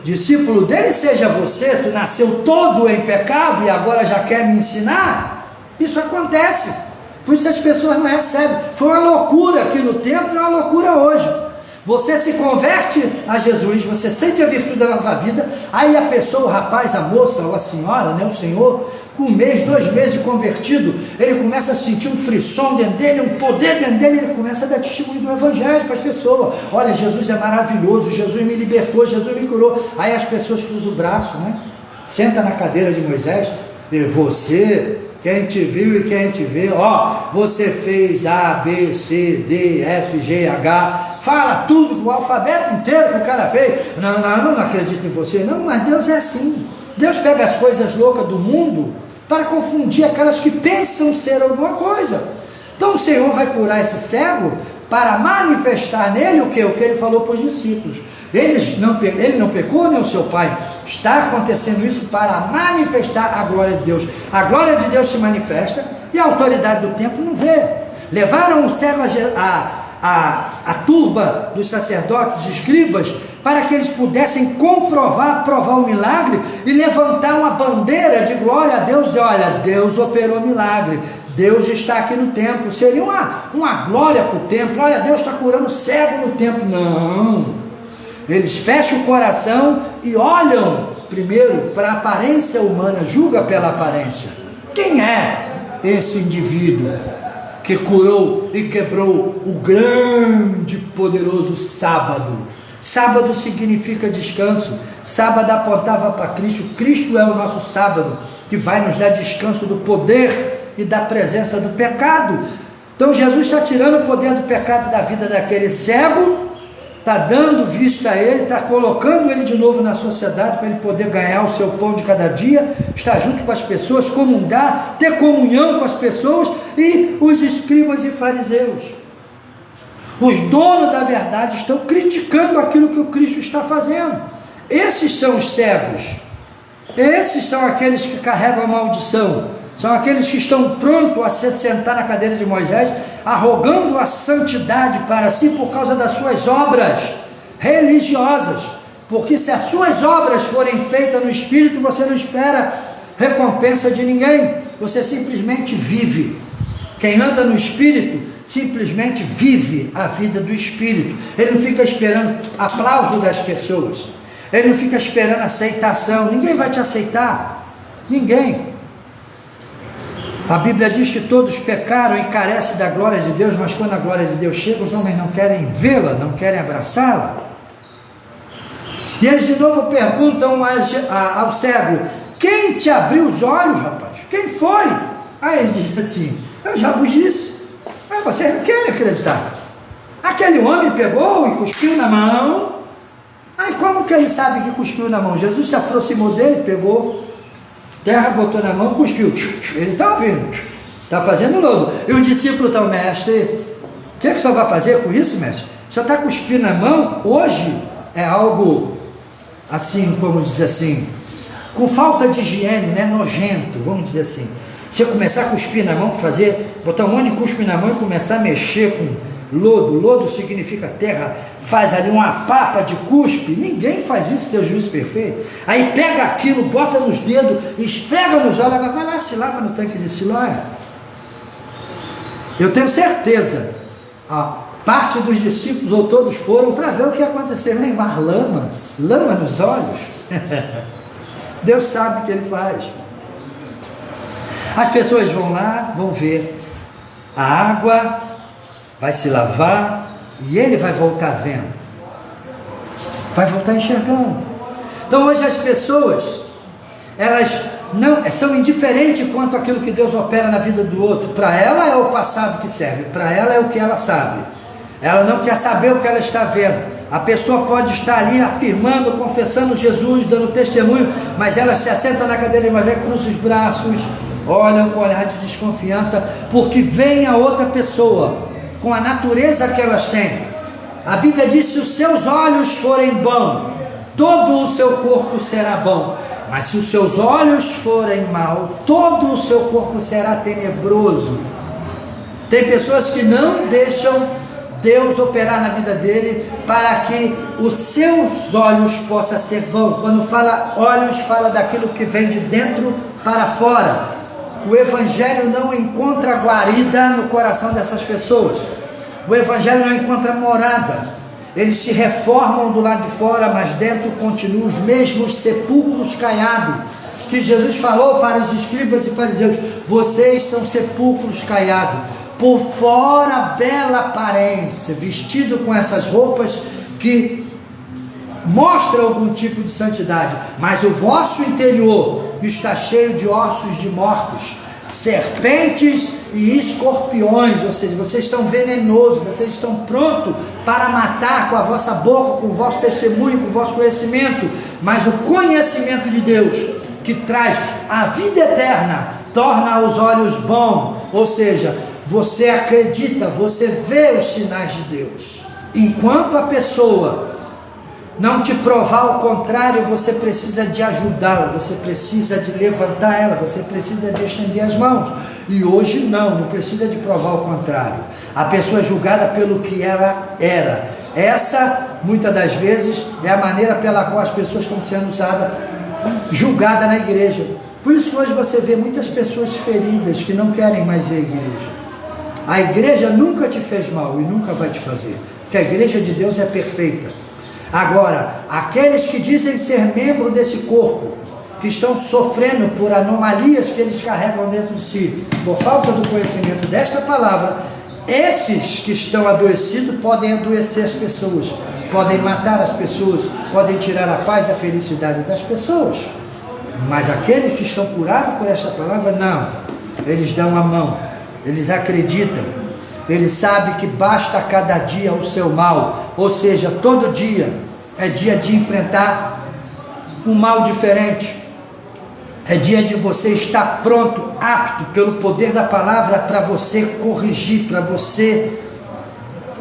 discípulo dele seja você, tu nasceu todo em pecado e agora já quer me ensinar? Isso acontece. Por isso as pessoas não recebem. Foi uma loucura aqui no templo e uma loucura hoje. Você se converte a Jesus, você sente a virtude da nova vida, aí a pessoa, o rapaz, a moça ou a senhora, né, o senhor, com 1 mês, 2 meses de convertido, ele começa a sentir um frisson dentro dele, um poder dentro dele, ele começa a dar testemunho do evangelho para as pessoas. Olha, Jesus é maravilhoso, Jesus me libertou, Jesus me curou. Aí as pessoas cruzam o braço, né? Senta na cadeira de Moisés, e você, quem te viu e quem te vê, ó, você fez A, B, C, D, F, G, H, fala tudo, o alfabeto inteiro que o cara fez. Não acredito em você. Não, mas Deus é assim. Deus pega as coisas loucas do mundo para confundir aquelas que pensam ser alguma coisa. Então o Senhor vai curar esse cego para manifestar nele o que ele falou para os discípulos. Ele não pecou, nem o seu pai. Está acontecendo isso para manifestar a glória de Deus. A glória de Deus se manifesta e a autoridade do templo não vê. Levaram o cego a turba dos sacerdotes, dos escribas, para que eles pudessem provar o milagre e levantar uma bandeira de glória a Deus. E olha, Deus operou milagre, Deus está aqui no templo. Seria uma glória para o templo. Olha, Deus está curando cego no templo. Não, eles fecham o coração e olham primeiro para a aparência humana, julga pela aparência. Quem é esse indivíduo que curou e quebrou o grande, poderoso sábado? Sábado significa descanso. Sábado apontava para Cristo. Cristo é o nosso sábado, que vai nos dar descanso do poder e da presença do pecado. Então Jesus está tirando o poder do pecado da vida daquele cego, está dando vista a ele, está colocando ele de novo na sociedade para ele poder ganhar o seu pão de cada dia, estar junto com as pessoas, comungar, ter comunhão com as pessoas. E os escribas e fariseus, os donos da verdade, estão criticando aquilo que o Cristo está fazendo. Esses são os cegos, esses são aqueles que carregam a maldição, são aqueles que estão prontos a se sentar na cadeira de Moisés, arrogando a santidade para si por causa das suas obras religiosas. Porque se as suas obras forem feitas no Espírito, você não espera recompensa de ninguém, você simplesmente vive. Quem anda no Espírito simplesmente vive a vida do Espírito. Ele não fica esperando aplauso das pessoas, ele não fica esperando aceitação. Ninguém vai te aceitar, ninguém. A Bíblia diz que todos pecaram e carecem da glória de Deus, mas quando a glória de Deus chega, os homens não querem vê-la, não querem abraçá-la. E eles de novo perguntam ao cego: quem te abriu os olhos, rapaz? Quem foi? Aí ele diz assim: eu já vos disse, mas vocês não querem acreditar. Aquele homem pegou e cuspiu na mão. Aí como que ele sabe que cuspiu na mão? Jesus se aproximou dele, pegou terra, botou na mão, cuspiu. Ele está ouvindo, está fazendo novo. E os discípulos estão: mestre, o que o senhor vai fazer com isso, mestre? O Você está cuspindo na mão, hoje é algo assim, como dizer assim, com falta de higiene, né? Nojento, vamos dizer assim. Você começar a cuspir na mão, botar um monte de cuspe na mão e começar a mexer com lodo. Lodo significa terra, faz ali uma papa de cuspe. Ninguém faz isso, seu juiz perfeito. Aí pega aquilo, bota nos dedos, esfrega nos olhos, agora vai lá, se lava no tanque de Siloé. Eu tenho certeza, parte dos discípulos ou todos foram para ver o que ia acontecer, nem mais lama nos olhos. Deus sabe o que Ele faz. As pessoas vão lá, vão ver a água, vai se lavar e ele vai voltar vendo, vai voltar enxergando. Então hoje as pessoas, elas não são indiferentes quanto àquilo que Deus opera na vida do outro. Para ela é o passado que serve, para ela é o que ela sabe. Ela não quer saber o que ela está vendo. A pessoa pode estar ali afirmando, confessando Jesus, dando testemunho, mas ela se assenta na cadeira evangélica, cruza os braços, olha com um olhar de desconfiança, porque vem a outra pessoa com a natureza que elas têm. A Bíblia diz: se os seus olhos forem bons, todo o seu corpo será bom. Mas se os seus olhos forem maus, todo o seu corpo será tenebroso. Tem pessoas que não deixam Deus operar na vida dele para que os seus olhos possam ser bons. Quando fala olhos, fala daquilo que vem de dentro para fora. O Evangelho não encontra guarida no coração dessas pessoas. O Evangelho não encontra morada. Eles se reformam do lado de fora, mas dentro continuam os mesmos sepulcros caiados, que Jesus falou para os escribas e fariseus: vocês são sepulcros caiados, por fora bela aparência, vestido com essas roupas que mostram algum tipo de santidade, mas o vosso interior está cheio de ossos de mortos, serpentes e escorpiões. Ou seja, vocês estão venenosos, vocês estão prontos para matar com a vossa boca, com o vosso testemunho, com o vosso conhecimento, mas o conhecimento de Deus, que traz a vida eterna, torna os olhos bons. Ou seja, você acredita, você vê os sinais de Deus. Enquanto a pessoa não te provar o contrário, você precisa de ajudá-la, você precisa de levantar ela, você precisa de estender as mãos. E hoje não precisa de provar o contrário. A pessoa é julgada pelo que ela era. Essa, muitas das vezes, é a maneira pela qual as pessoas estão sendo usadas, julgadas na igreja. Por isso hoje você vê muitas pessoas feridas que não querem mais ver a igreja. A igreja nunca te fez mal e nunca vai te fazer, porque a igreja de Deus é perfeita. Agora, aqueles que dizem ser membro desse corpo, que estão sofrendo por anomalias que eles carregam dentro de si, por falta do conhecimento desta palavra, esses que estão adoecidos podem adoecer as pessoas, podem matar as pessoas, podem tirar a paz e a felicidade das pessoas. Mas aqueles que estão curados por esta palavra, não. Eles dão a mão, eles acreditam, eles sabem que basta cada dia o seu mal. Ou seja, todo dia é dia de enfrentar um mal diferente. É dia de você estar pronto, apto pelo poder da palavra para você corrigir, para você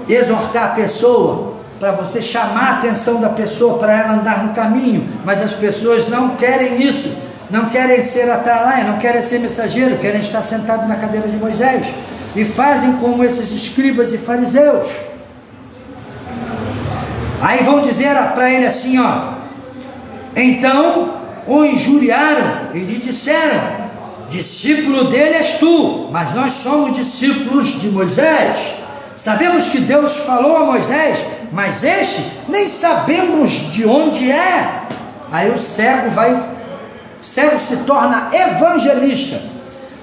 exortar a pessoa, para você chamar a atenção da pessoa para ela andar no caminho. Mas as pessoas não querem isso, não querem ser atalaia, não querem ser mensageiro, querem estar sentado na cadeira de Moisés e fazem como esses escribas e fariseus. Aí vão dizer para ele assim, então o injuriaram e lhe disseram: discípulo dele és tu, mas nós somos discípulos de Moisés. Sabemos que Deus falou a Moisés, mas este nem sabemos de onde é. Aí o cego se torna evangelista.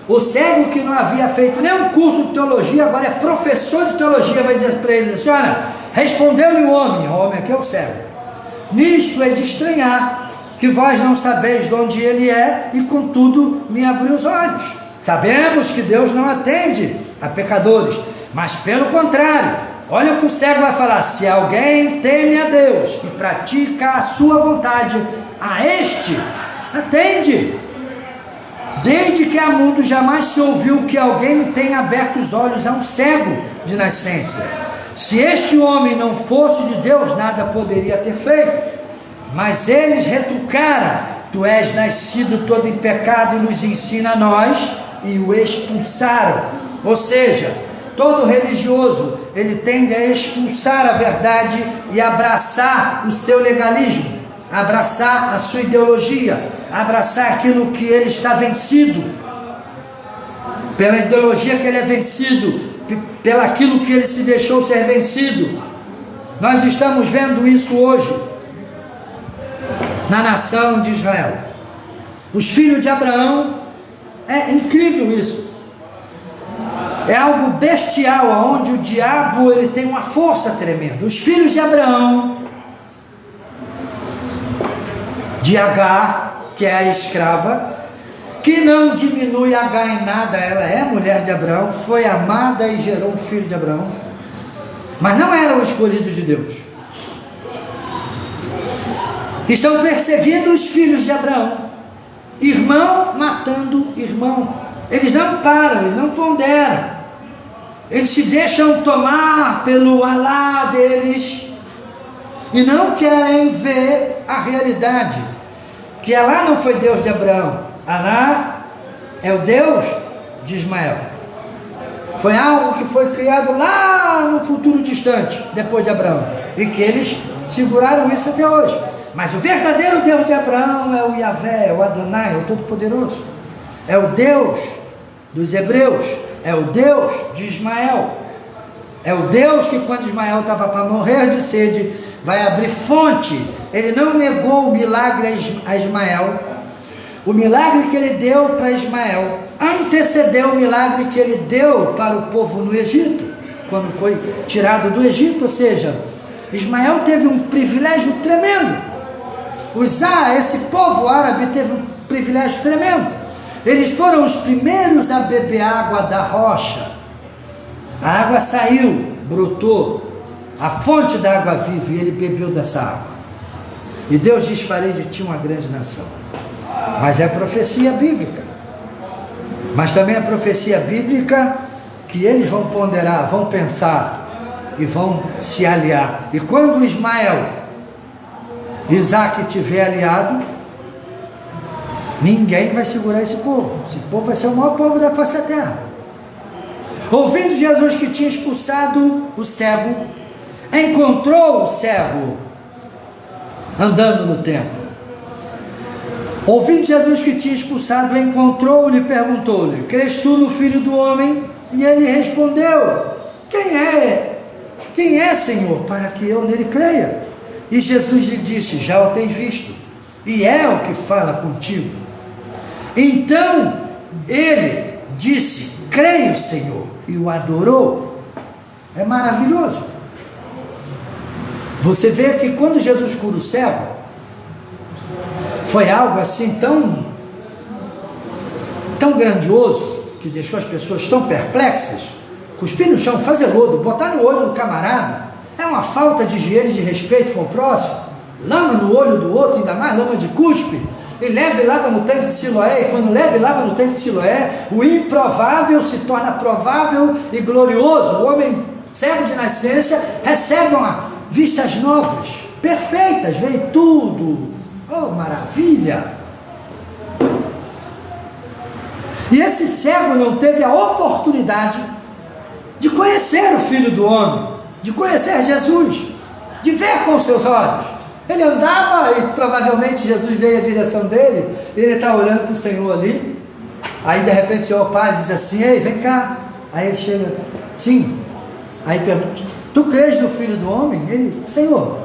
O cego que não havia feito nenhum curso de teologia, agora é professor de teologia, vai dizer para ele assim: olha, respondeu-lhe o homem aqui é o cego: nisto é de estranhar que vós não sabeis de onde ele é, e contudo me abriu os olhos. Sabemos que Deus não atende a pecadores, mas pelo contrário, olha o que o cego vai falar: se alguém teme a Deus e pratica a sua vontade, a este atende. Desde que há mundo jamais se ouviu que alguém tenha aberto os olhos a um cego de nascença. Se este homem não fosse de Deus, nada poderia ter feito. Mas eles retrucaram: tu és nascido todo em pecado e nos ensina a nós, e o expulsaram. Ou seja, todo religioso, ele tende a expulsar a verdade e abraçar o seu legalismo, abraçar a sua ideologia, abraçar aquilo que ele está vencido, pela ideologia que ele é vencido, pelaquilo que ele se deixou ser vencido. Nós estamos vendo isso hoje na nação de Israel. Os filhos de Abraão, é incrível isso. É algo bestial, onde o diabo ele tem uma força tremenda. Os filhos de Abraão, de Agar, que é a escrava, que não diminui Agar em nada, ela é mulher de Abraão, foi amada e gerou um filho de Abraão, mas não era o escolhido de Deus. Estão perseguindo os filhos de Abraão, irmão matando irmão. Eles não param, eles não ponderam, eles se deixam tomar pelo Alá deles e não querem ver a realidade, que Alá não foi Deus de Abraão, Alá é o Deus de Ismael. Foi algo que foi criado lá no futuro distante, depois de Abraão, e que eles seguraram isso até hoje. Mas o verdadeiro Deus de Abraão é o Yahvé, é o Adonai, é o Todo-Poderoso, é o Deus dos hebreus, é o Deus de Ismael, é o Deus que quando Ismael estava para morrer de sede, vai abrir fonte. Ele não negou o milagre a Ismael. O milagre que ele deu para Ismael antecedeu o milagre que ele deu para o povo no Egito, quando foi tirado do Egito. Ou seja, Ismael teve um privilégio tremendo. Esse povo árabe teve um privilégio tremendo. Eles foram os primeiros a beber água da rocha. A água saiu, brotou, a fonte da água viva, e ele bebeu dessa água. E Deus diz: farei de ti uma grande nação. Mas é profecia bíblica. Mas também é profecia bíblica que eles vão ponderar, vão pensar e vão se aliar. E quando Isaac estiver aliado, ninguém vai segurar esse povo. Esse povo vai ser o maior povo da face da terra. Ouvindo Jesus que tinha expulsado o cego, encontrou o cego andando no templo. Ouvindo Jesus que tinha expulsado, encontrou-o e perguntou-lhe: crês tu no Filho do Homem? E ele respondeu: quem é, Senhor, para que eu nele creia? E Jesus lhe disse: já o tens visto, e é o que fala contigo. Então ele disse: creio, Senhor, e o adorou. É maravilhoso. Você vê que quando Jesus cura o cego, foi algo assim tão grandioso, que deixou as pessoas tão perplexas. Cuspir no chão, fazer lodo, botar no olho do camarada, é uma falta de higiene e de respeito com o próximo. Lama no olho do outro, ainda mais lama de cuspe, e leva e lava no tanque de Siloé. E quando leva e lava no tanque de Siloé, o improvável se torna provável e glorioso. O homem cego de nascença recebe vistas novas, perfeitas, vê tudo. Oh, maravilha! E esse cego não teve a oportunidade de conhecer o Filho do Homem, de conhecer Jesus, de ver com seus olhos. Ele andava e provavelmente Jesus veio à direção dele, e ele está olhando para o Senhor ali. Aí de repente o Senhor para e diz assim: ei, vem cá. Aí ele chega: sim. Aí pergunta: tu crês no Filho do Homem? Ele: Senhor.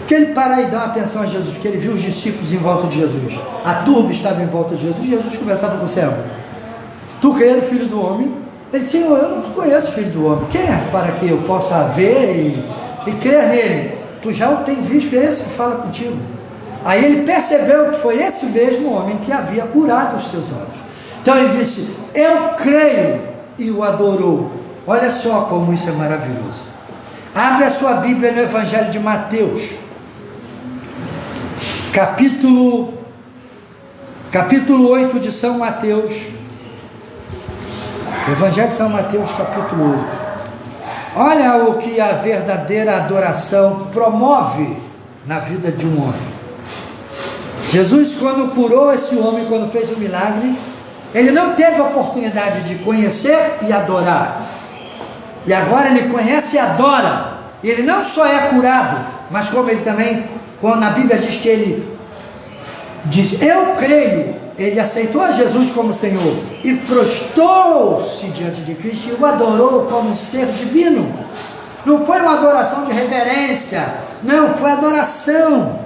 Que ele para e dá atenção a Jesus, porque ele viu os discípulos em volta de Jesus, a turba estava em volta de Jesus, e Jesus conversava com o céu: tu crês no Filho do Homem? Ele disse: Senhor, eu não conheço o Filho do Homem. Quem é para que eu possa ver e crer nele? Tu já o tem visto, é esse que fala contigo. Aí ele percebeu que foi esse mesmo homem que havia curado os seus olhos. Então ele disse: eu creio, e o adorou. Olha só como isso é maravilhoso. Abre a sua Bíblia no Evangelho de Mateus, capítulo 8 de São Mateus. Evangelho de São Mateus, capítulo 8. Olha o que a verdadeira adoração promove na vida de um homem. Jesus, quando curou esse homem, quando fez o milagre, ele não teve a oportunidade de conhecer e adorar. E agora ele conhece e adora. Ele não só é curado, mas como ele também, quando a Bíblia diz que ele diz, eu creio, ele aceitou a Jesus como Senhor e prostrou-se diante de Cristo e o adorou como um ser divino. Não foi uma adoração de reverência, não, foi adoração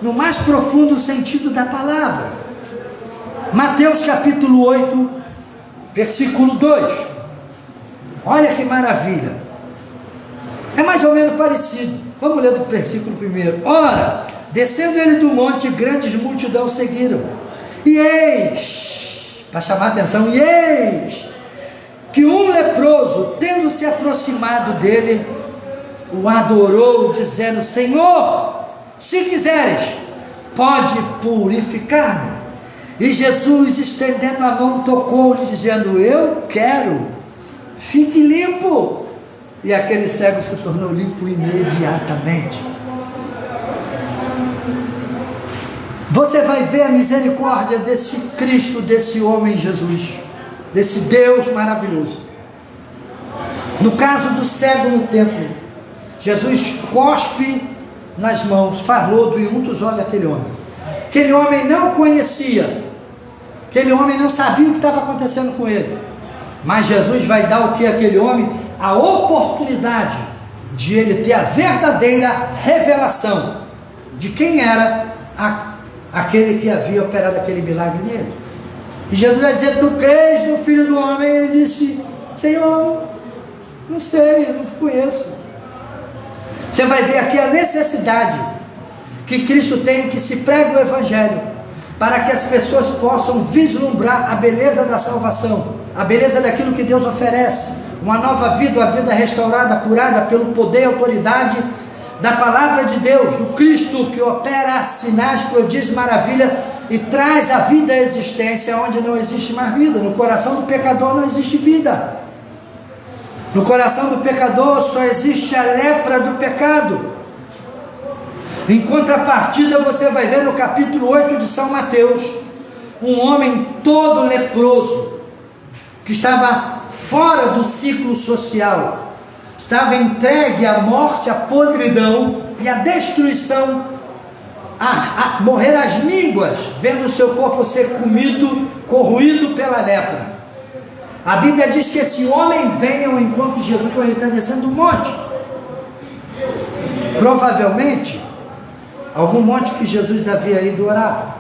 no mais profundo sentido da palavra. Mateus capítulo 8, versículo 2. Olha que maravilha. É mais ou menos parecido. Vamos ler do versículo 1. Ora, descendo ele do monte, grandes multidões seguiram. E eis, para chamar a atenção, e eis, que um leproso, tendo se aproximado dele, o adorou, dizendo, Senhor, se quiseres, pode purificar-me. E Jesus, estendendo a mão, tocou-lhe, dizendo, eu quero, fique limpo. E aquele cego se tornou limpo imediatamente. Você vai ver a misericórdia desse Cristo, desse homem Jesus, desse Deus maravilhoso. No caso do cego no templo, Jesus cospe nas mãos, faz lodo e unta os olhos daquele homem. Aquele homem não conhecia, aquele homem não sabia o que estava acontecendo com ele. Mas Jesus vai dar o que àquele homem? A oportunidade de ele ter a verdadeira revelação de quem era aquele que havia operado aquele milagre nele. E Jesus vai dizer, tu crês no Filho do Homem? Ele disse, Senhor, não sei, eu não conheço. Você vai ver aqui a necessidade que Cristo tem que se pregue o Evangelho, para que as pessoas possam vislumbrar a beleza da salvação, a beleza daquilo que Deus oferece, uma nova vida, uma vida restaurada, curada pelo poder e autoridade da palavra de Deus, do Cristo que opera sinais, prodígios, maravilha e traz a vida à existência onde não existe mais vida. No coração do pecador não existe vida. No coração do pecador só existe a lepra do pecado. Em contrapartida, você vai ver no capítulo 8 de São Mateus, um homem todo leproso, que estava fora do ciclo social, estava entregue à morte, à podridão e à destruição, a morrer às mínguas, vendo o seu corpo ser comido, corroído pela lepra. A Bíblia diz que esse homem vem ao encontro de Jesus quando ele está descendo do monte. Provavelmente, algum monte que Jesus havia ido orar.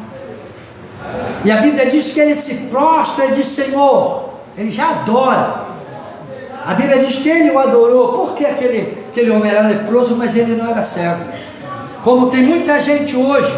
E a Bíblia diz que ele se prostra e diz, Senhor, ele já adora. A Bíblia diz que ele o adorou, porque aquele homem era leproso, mas ele não era cego. Como tem muita gente hoje,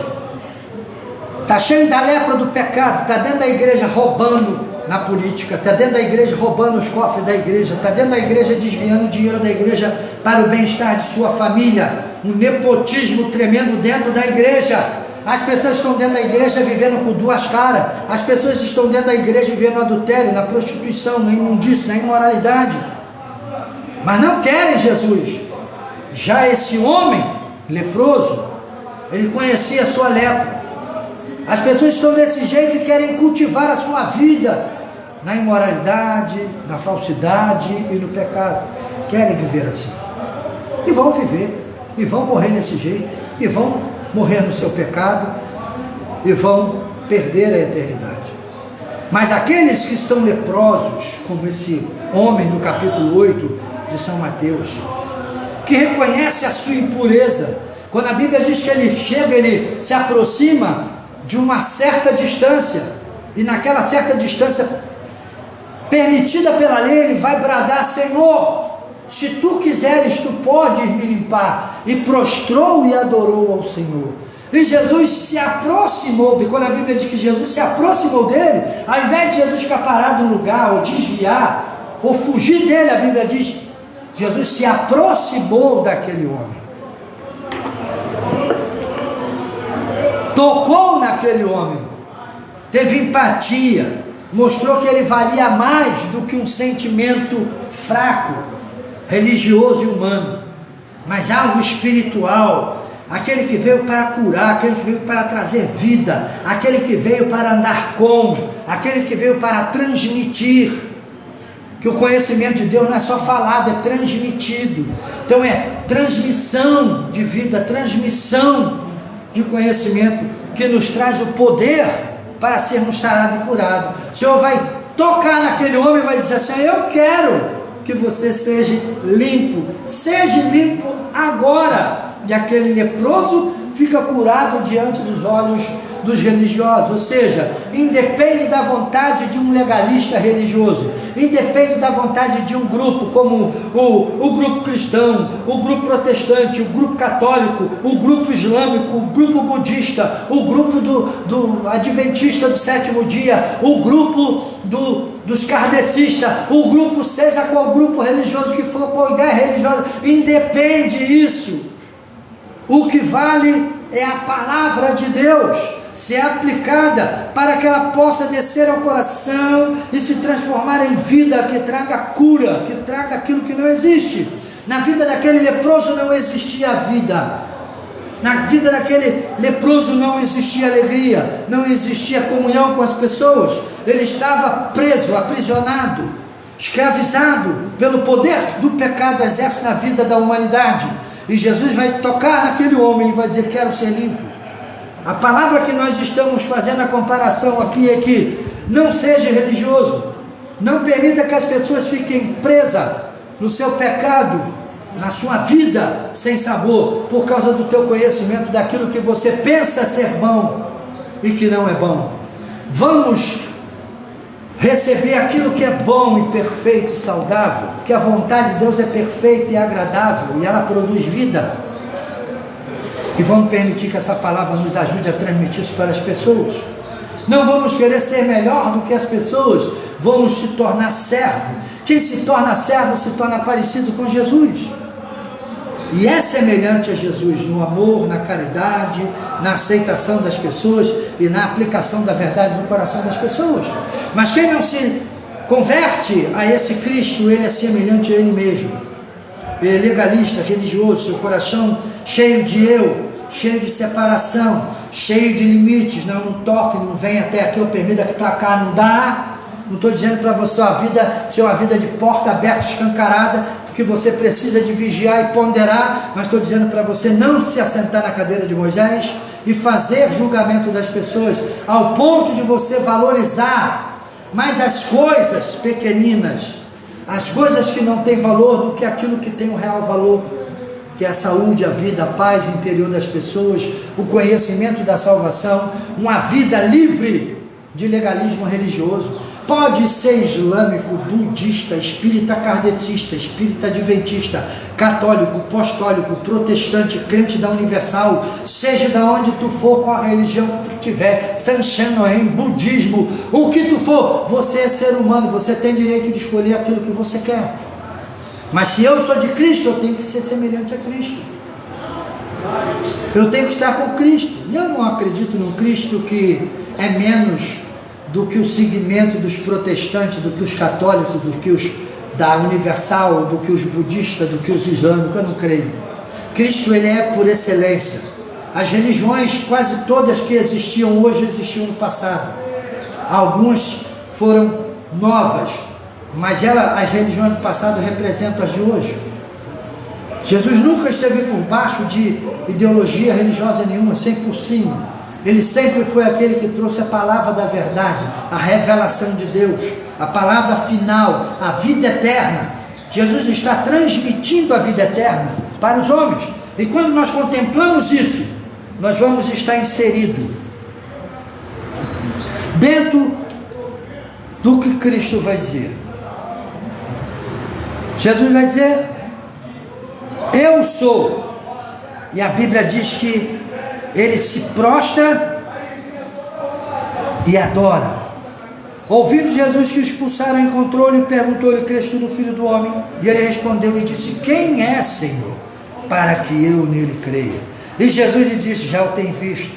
está cheio da lepra do pecado, está dentro da igreja roubando na política, está dentro da igreja roubando os cofres da igreja, está dentro da igreja desviando o dinheiro da igreja para o bem-estar de sua família, um nepotismo tremendo dentro da igreja. As pessoas estão dentro da igreja vivendo com duas caras, as pessoas estão dentro da igreja vivendo no adultério, na prostituição, na imundície, na imoralidade, mas não querem Jesus. Já esse homem leproso, ele conhecia a sua lepra. As pessoas estão desse jeito e querem cultivar a sua vida na imoralidade, na falsidade e no pecado. Querem viver assim. E vão viver, e vão morrer desse jeito, e vão morrer no seu pecado, e vão perder a eternidade. Mas aqueles que estão leprosos, como esse homem no capítulo 8 de São Mateus, que reconhece a sua impureza, quando a Bíblia diz que ele chega, ele se aproxima de uma certa distância, e naquela certa distância permitida pela lei, ele vai bradar, Senhor, se tu quiseres, tu podes me limpar. E prostrou e adorou ao Senhor. E Jesus se aproximou, e quando a Bíblia diz que Jesus se aproximou dele, ao invés de Jesus ficar parado no lugar, ou desviar, ou fugir dele, a Bíblia diz, Jesus se aproximou daquele homem, tocou naquele homem, teve empatia, mostrou que ele valia mais do que um sentimento fraco, religioso e humano, mas algo espiritual, aquele que veio para curar, aquele que veio para trazer vida, aquele que veio para andar com, aquele que veio para transmitir, que o conhecimento de Deus não é só falado, é transmitido. Então é transmissão de vida, transmissão de conhecimento, que nos traz o poder para sermos sarados e curados. O Senhor vai tocar naquele homem e vai dizer assim: eu quero que você seja limpo agora. E aquele leproso fica curado diante dos olhos dos religiosos. Ou seja, independe da vontade de um legalista religioso, independe da vontade de um grupo como o grupo cristão, o grupo protestante, o grupo católico, o grupo islâmico, o grupo budista, o grupo do adventista do sétimo dia, o grupo dos kardecistas, o grupo, seja qual grupo religioso que for, qual ideia religiosa, independe isso. O que vale é a palavra de Deus ser aplicada para que ela possa descer ao coração e se transformar em vida, que traga cura, que traga aquilo que não existe. Na vida daquele leproso não existia vida, na vida daquele leproso não existia alegria, não existia comunhão com as pessoas. Ele estava preso, aprisionado, escravizado pelo poder do pecado exerce na vida da humanidade. E Jesus vai tocar naquele homem e vai dizer: quero ser limpo. A palavra que nós estamos fazendo a comparação aqui é que não seja religioso, não permita que as pessoas fiquem presas no seu pecado, na sua vida sem sabor, por causa do teu conhecimento daquilo que você pensa ser bom e que não é bom. Vamos receber aquilo que é bom e perfeito e saudável, porque a vontade de Deus é perfeita e agradável e ela produz vida. E vamos permitir que essa palavra nos ajude a transmitir isso para as pessoas. Não vamos querer ser melhor do que as pessoas, vamos se tornar servo. Quem se torna servo se torna parecido com Jesus, e é semelhante a Jesus no amor, na caridade, na aceitação das pessoas e na aplicação da verdade no coração das pessoas. Mas quem não se converte a esse Cristo, ele é semelhante a ele mesmo. Ele é legalista, religioso, seu coração cheio de eu, cheio de separação, cheio de limites. Não toque, não vem até aqui, eu permito aqui para cá, não dá. Não estou dizendo para você a vida ser uma vida de porta aberta, escancarada, porque você precisa de vigiar e ponderar, mas estou dizendo para você não se assentar na cadeira de Moisés e fazer julgamento das pessoas, ao ponto de você valorizar mais as coisas pequeninas, as coisas que não têm valor, do que aquilo que tem um real valor, que é a saúde, a vida, a paz interior das pessoas, o conhecimento da salvação, uma vida livre de legalismo religioso. Pode ser islâmico, budista, espírita kardecista, espírita adventista, católico, apostólico, protestante, crente da Universal, seja de onde tu for, com a religião que tu tiver, Sanchanoen, budismo, o que tu for, você é ser humano, você tem direito de escolher aquilo que você quer. Mas se eu sou de Cristo, eu tenho que ser semelhante a Cristo. Eu tenho que estar com Cristo. E eu não acredito num Cristo que é menos do que o segmento dos protestantes, do que os católicos, do que os da Universal, do que os budistas, do que os islâmicos. Eu não creio. Cristo, ele é por excelência. As religiões, quase todas que existiam hoje, existiam no passado. Algumas foram novas, mas as religiões do passado representam as de hoje. Jesus nunca esteve por baixo de ideologia religiosa nenhuma, sempre por cima. Ele sempre foi aquele que trouxe a palavra da verdade, a revelação de Deus, a palavra final, a vida eterna. Jesus está transmitindo a vida eterna para os homens. E quando nós contemplamos isso, nós vamos estar inseridos dentro do que Cristo vai dizer. Jesus vai dizer: eu sou. E a Bíblia diz que ele se prostra e adora. Ouvindo Jesus que o expulsaram, encontrou-lhe e perguntou-lhe: crês tu no Filho do Homem? E ele respondeu e disse: quem é, Senhor, para que eu nele creia? E Jesus lhe disse: já o tem visto,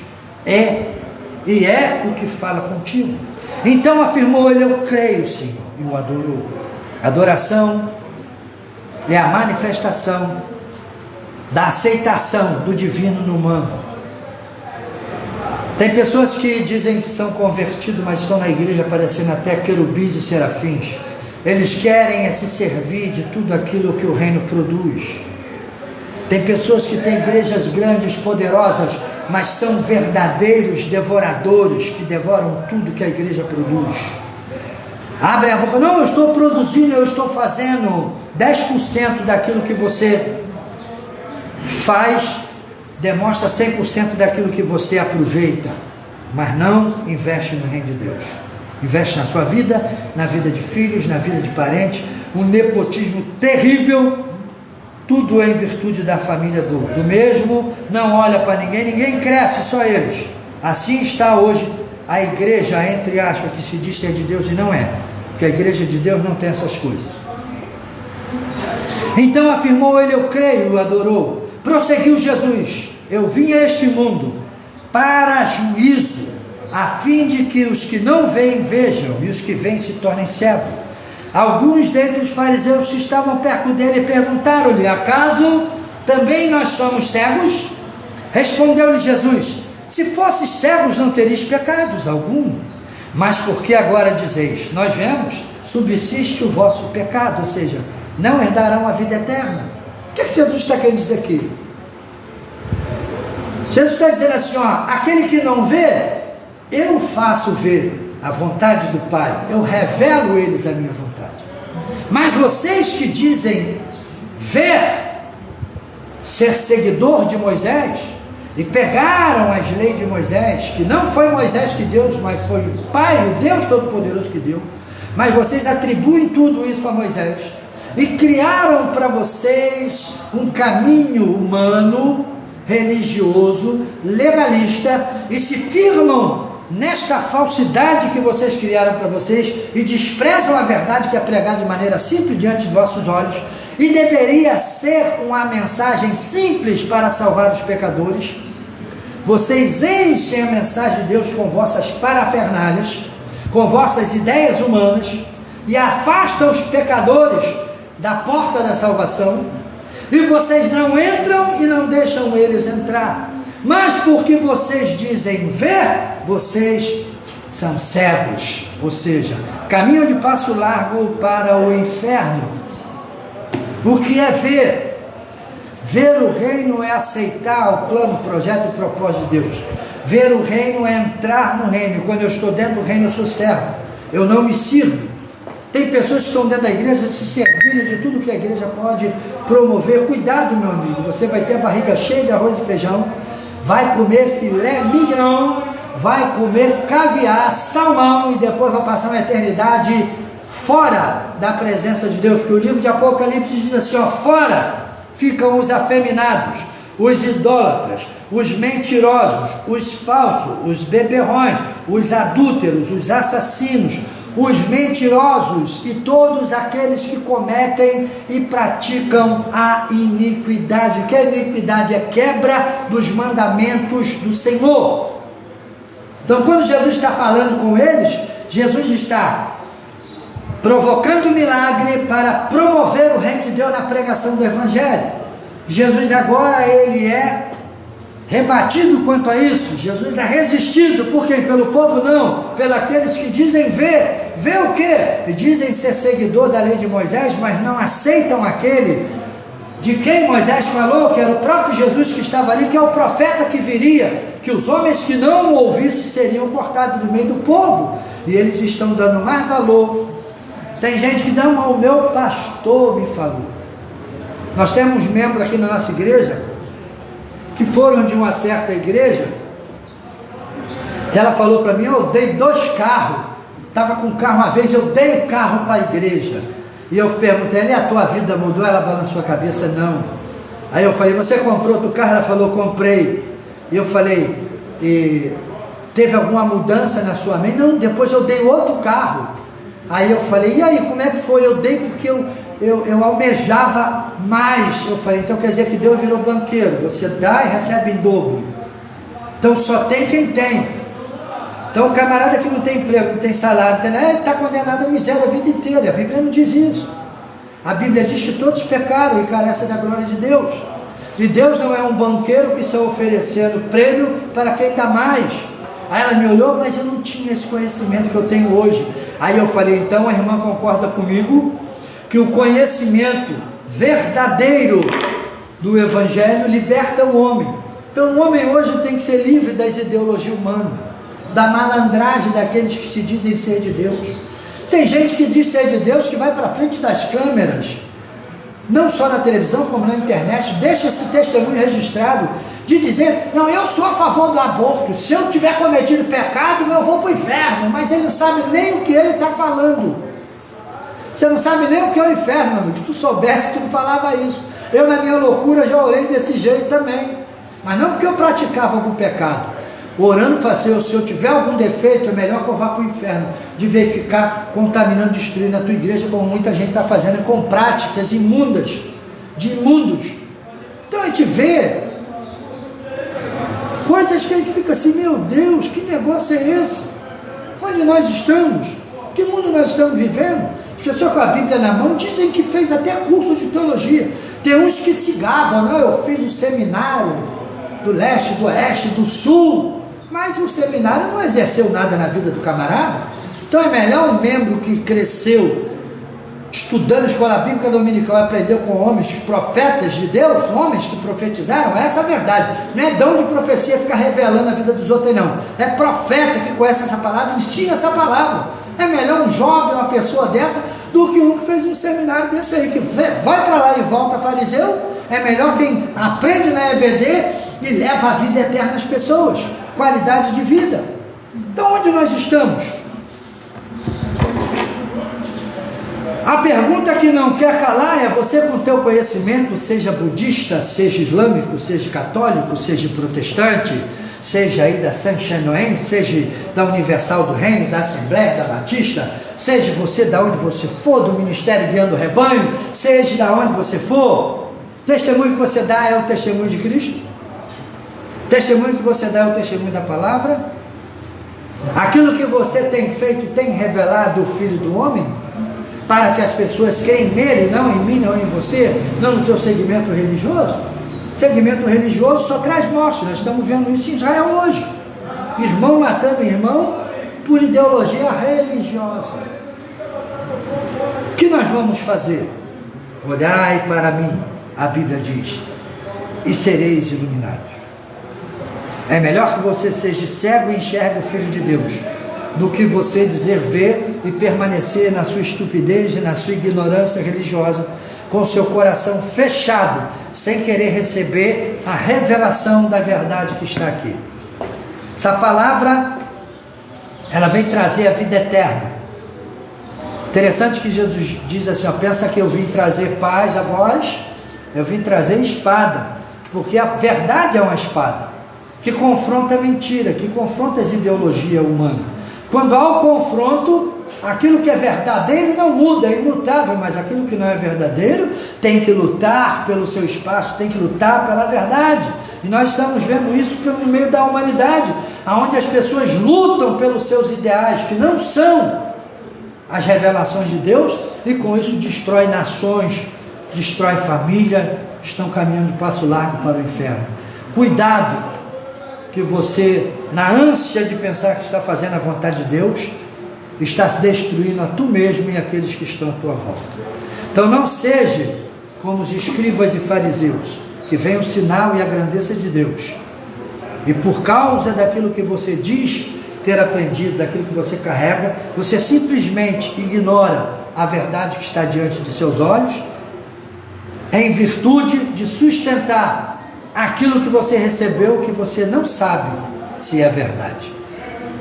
e é o que fala contigo. Então afirmou ele: eu creio, Senhor, e o adorou. Adoração é a manifestação da aceitação do divino no humano. Tem pessoas que dizem que são convertidos, mas estão na igreja parecendo até querubins e serafins. Eles querem se servir de tudo aquilo que o reino produz. Tem pessoas que têm igrejas grandes, poderosas, mas são verdadeiros devoradores, que devoram tudo que a igreja produz. Abre a boca, não, eu estou produzindo, eu estou fazendo 10% daquilo que você faz, demonstra 100% daquilo que você aproveita, mas não investe no reino de Deus. Investe na sua vida, na vida de filhos, na vida de parentes, um nepotismo terrível, tudo é em virtude da família do mesmo, não olha para ninguém, ninguém cresce, só eles. Assim está hoje a igreja, entre aspas, que se diz ser de Deus e não é, porque a igreja de Deus não tem essas coisas. Então afirmou ele, eu creio, o adorou. Prosseguiu Jesus, eu vim a este mundo para juízo, a fim de que os que não veem vejam, e os que veem se tornem cegos. Alguns dentre os fariseus que estavam perto dele perguntaram-lhe, acaso também nós somos cegos? Respondeu-lhe Jesus, se fosses cegos não teríeis pecados algum, mas porque agora dizeis, nós vemos, subsiste o vosso pecado, ou seja, não herdarão a vida eterna. O que Jesus está querendo dizer aqui? Jesus está dizendo assim, ó, aquele que não vê, eu faço ver a vontade do Pai, eu revelo eles a minha vontade. Mas vocês que dizem ver, ser seguidor de Moisés, e pegaram as leis de Moisés, que não foi Moisés que deu, mas foi o Pai, o Deus Todo-Poderoso que deu, mas vocês atribuem tudo isso a Moisés, e criaram para vocês um caminho humano, religioso, legalista, e se firmam nesta falsidade que vocês criaram para vocês, e desprezam a verdade que é pregada de maneira simples diante de vossos olhos, e deveria ser uma mensagem simples para salvar os pecadores. Vocês enchem a mensagem de Deus com vossas parafernálias, com vossas ideias humanas, e afastam os pecadores da porta da salvação, e vocês não entram e não deixam eles entrar, mas porque vocês dizem ver, vocês são cegos, ou seja, caminham de passo largo para o inferno. O que é ver? Ver o reino é aceitar o plano, projeto e propósito de Deus. Ver o reino é entrar no reino. Quando eu estou dentro do reino, eu sou servo, eu não me sirvo. Tem pessoas que estão dentro da igreja se servindo de tudo que a igreja pode promover. Cuidado, meu amigo, você vai ter a barriga cheia de arroz e feijão, vai comer filé mignon, vai comer caviar, salmão, e depois vai passar uma eternidade fora da presença de Deus, porque o livro de Apocalipse diz assim, ó, fora ficam os afeminados, os idólatras, os mentirosos, os falsos, os beberrões, os adúlteros, os assassinos, os mentirosos e todos aqueles que cometem e praticam a iniquidade. O que é iniquidade? É quebra dos mandamentos do Senhor. Então, quando Jesus está falando com eles, Jesus está provocando milagre para promover o reino de Deus na pregação do Evangelho. Jesus agora, ele é rebatido quanto a isso. Jesus é resistido, por quem? Pelo povo? Não, pelos que dizem ver. Ver o quê? Dizem ser seguidor da lei de Moisés, mas não aceitam aquele de quem Moisés falou, que era o próprio Jesus que estava ali, que é o profeta que viria, que os homens que não o ouvissem seriam cortados do meio do povo, e eles estão dando mais valor. Tem gente que não, o meu pastor me falou. Nós temos membros aqui na nossa igreja que foram de uma certa igreja, ela falou para mim, eu dei 2 carros, estava com um carro uma vez, eu dei o carro para a igreja, e eu perguntei, e a tua vida mudou? Ela balançou a cabeça, não. Aí eu falei, você comprou outro carro? Ela falou, comprei. E eu falei, teve alguma mudança na sua mente? Não, depois eu dei outro carro. Aí eu falei, e aí, como é que foi? Eu dei porque eu almejava mais. Eu falei, então quer dizer que Deus virou banqueiro, você dá e recebe em dobro. Então só tem quem tem. Então o camarada que não tem emprego, não tem salário, está condenado à miséria a vida inteira. A Bíblia não diz isso. A Bíblia diz que todos pecaram e carecem da glória de Deus. E Deus não é um banqueiro que está oferecendo prêmio para quem dá mais. Aí ela me olhou, mas eu não tinha esse conhecimento que eu tenho hoje. Aí eu falei, então a irmã concorda comigo que o conhecimento verdadeiro do Evangelho liberta o homem. Então o homem hoje tem que ser livre das ideologias humanas, da malandragem daqueles que se dizem ser de Deus. Tem gente que diz ser de Deus, que vai para frente das câmeras, não só na televisão como na internet, deixa esse testemunho registrado, de dizer, não, eu sou a favor do aborto, se eu tiver cometido pecado, eu vou para o inferno, mas ele não sabe nem o que ele está falando. Você não sabe nem o que é o inferno, meu amigo. Se tu soubesse, tu não falava isso. Eu, na minha loucura, já orei desse jeito também, mas não porque eu praticava algum pecado. Orando, falei, se eu tiver algum defeito, é melhor que eu vá para o inferno, de ver ficar contaminando, destruindo a tua igreja, como muita gente está fazendo, com práticas imundas, de imundos. Então a gente vê coisas que a gente fica assim, meu Deus, que negócio é esse? Onde nós estamos? Que mundo nós estamos vivendo? As pessoas com a Bíblia na mão dizem que fez até curso de teologia. Tem uns que se gabam, não, eu fiz um seminário do leste, do oeste, do sul. Mas o seminário não exerceu nada na vida do camarada. Então é melhor um membro que cresceu estudando a escola bíblica dominical e aprendeu com homens, profetas de Deus, homens que profetizaram, essa é a verdade. Não é dom de profecia ficar revelando a vida dos outros, não. É profeta que conhece essa palavra, ensina essa palavra. É melhor um jovem, uma pessoa dessa, do que um que fez um seminário desse aí, que vai para lá e volta fariseu. É melhor quem aprende na EBD e leva a vida eterna às pessoas, qualidade de vida. Então onde nós estamos? A pergunta que não quer calar é: você com o teu conhecimento, seja budista, seja islâmico, seja católico, seja protestante, seja aí da Saint-Chanoen, seja da Universal do Reino, da Assembleia, da Batista, seja você da onde você for, do Ministério Guiando o Rebanho, seja da onde você for, o testemunho que você dá é o testemunho de Cristo? O testemunho que você dá é o testemunho da palavra? Aquilo que você tem feito tem revelado o Filho do Homem? Para que as pessoas creem nele, não em mim, não em você, não no teu segmento religioso? Segmento religioso só traz morte. Nós estamos vendo isso em Israel hoje. Irmão matando irmão por ideologia religiosa. O que nós vamos fazer? Olhai para mim, a Bíblia diz, e sereis iluminados. É melhor que você seja cego e enxergue o Filho de Deus, do que você dizer ver e permanecer na sua estupidez e na sua ignorância religiosa, com seu coração fechado, sem querer receber a revelação da verdade que está aqui. Essa palavra, ela vem trazer a vida eterna. Interessante que Jesus diz assim, ó, pensa que eu vim trazer paz a vós? Eu vim trazer espada, porque a verdade é uma espada, que confronta a mentira, que confronta as ideologias humanas. Quando há o confronto, aquilo que é verdadeiro não muda, é imutável, mas aquilo que não é verdadeiro tem que lutar pelo seu espaço, tem que lutar pela verdade. E nós estamos vendo isso no meio da humanidade, onde as pessoas lutam pelos seus ideais, que não são as revelações de Deus, e com isso destrói nações, destrói família, estão caminhando de passo largo para o inferno. Cuidado, que você, na ânsia de pensar que está fazendo a vontade de Deus, está se destruindo a tu mesmo e aqueles que estão à tua volta. Então não seja como os escribas e fariseus, que vem o sinal e a grandeza de Deus, e por causa daquilo que você diz ter aprendido, daquilo que você carrega, você simplesmente ignora a verdade que está diante de seus olhos, em virtude de sustentar aquilo que você recebeu, que você não sabe se é verdade.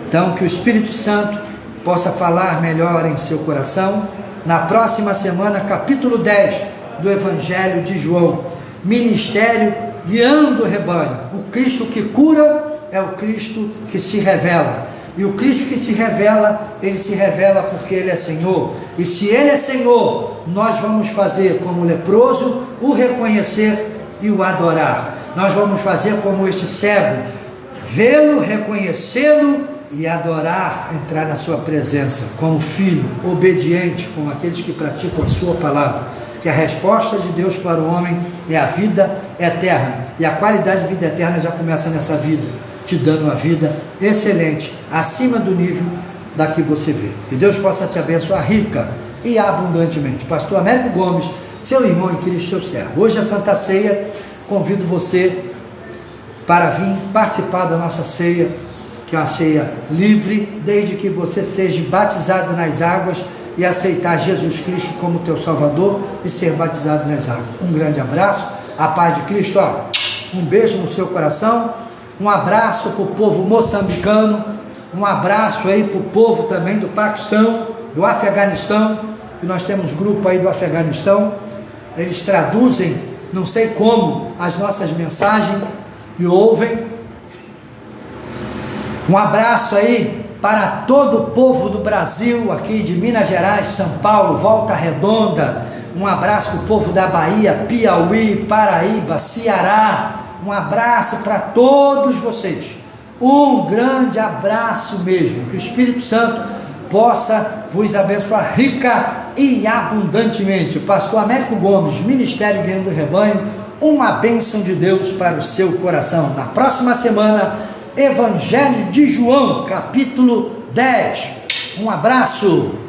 Então que o Espírito Santo possa falar melhor em seu coração. Na próxima semana, capítulo 10 do Evangelho de João, ministério guiando o rebanho. O Cristo que cura é o Cristo que se revela, e o Cristo que se revela, ele se revela porque ele é Senhor, e se ele é Senhor, nós vamos fazer como o leproso, o reconhecer e o adorar. Nós vamos fazer como este cego, vê-lo, reconhecê-lo e adorar, entrar na sua presença como filho, obediente, como aqueles que praticam a sua palavra. que a resposta de Deus para o homem é a vida eterna. E a qualidade de vida eterna já começa nessa vida, te dando uma vida excelente, acima do nível da que você vê. Que Deus possa te abençoar rica e abundantemente. Pastor Américo Gomes, seu irmão em Cristo, seu servo. Hoje a Santa Ceia, convido você para vir participar da nossa ceia, que é uma ceia livre, desde que você seja batizado nas águas e aceitar Jesus Cristo como teu Salvador e ser batizado nas águas. Um grande abraço, a paz de Cristo, um beijo no seu coração, um abraço para o povo moçambicano, um abraço aí para o povo também do Paquistão, do Afeganistão, que nós temos grupo aí do Afeganistão, eles traduzem, não sei como, as nossas mensagens e ouvem. Um abraço aí para todo o povo do Brasil, aqui de Minas Gerais, São Paulo, Volta Redonda. Um abraço para o povo da Bahia, Piauí, Paraíba, Ceará. Um abraço para todos vocês. Um grande abraço mesmo. Que o Espírito Santo possa vos abençoar rica e abundantemente. O pastor Américo Gomes, Ministério Guerreiro do Rebanho, uma bênção de Deus para o seu coração. Na próxima semana, Evangelho de João, capítulo 10. Um abraço.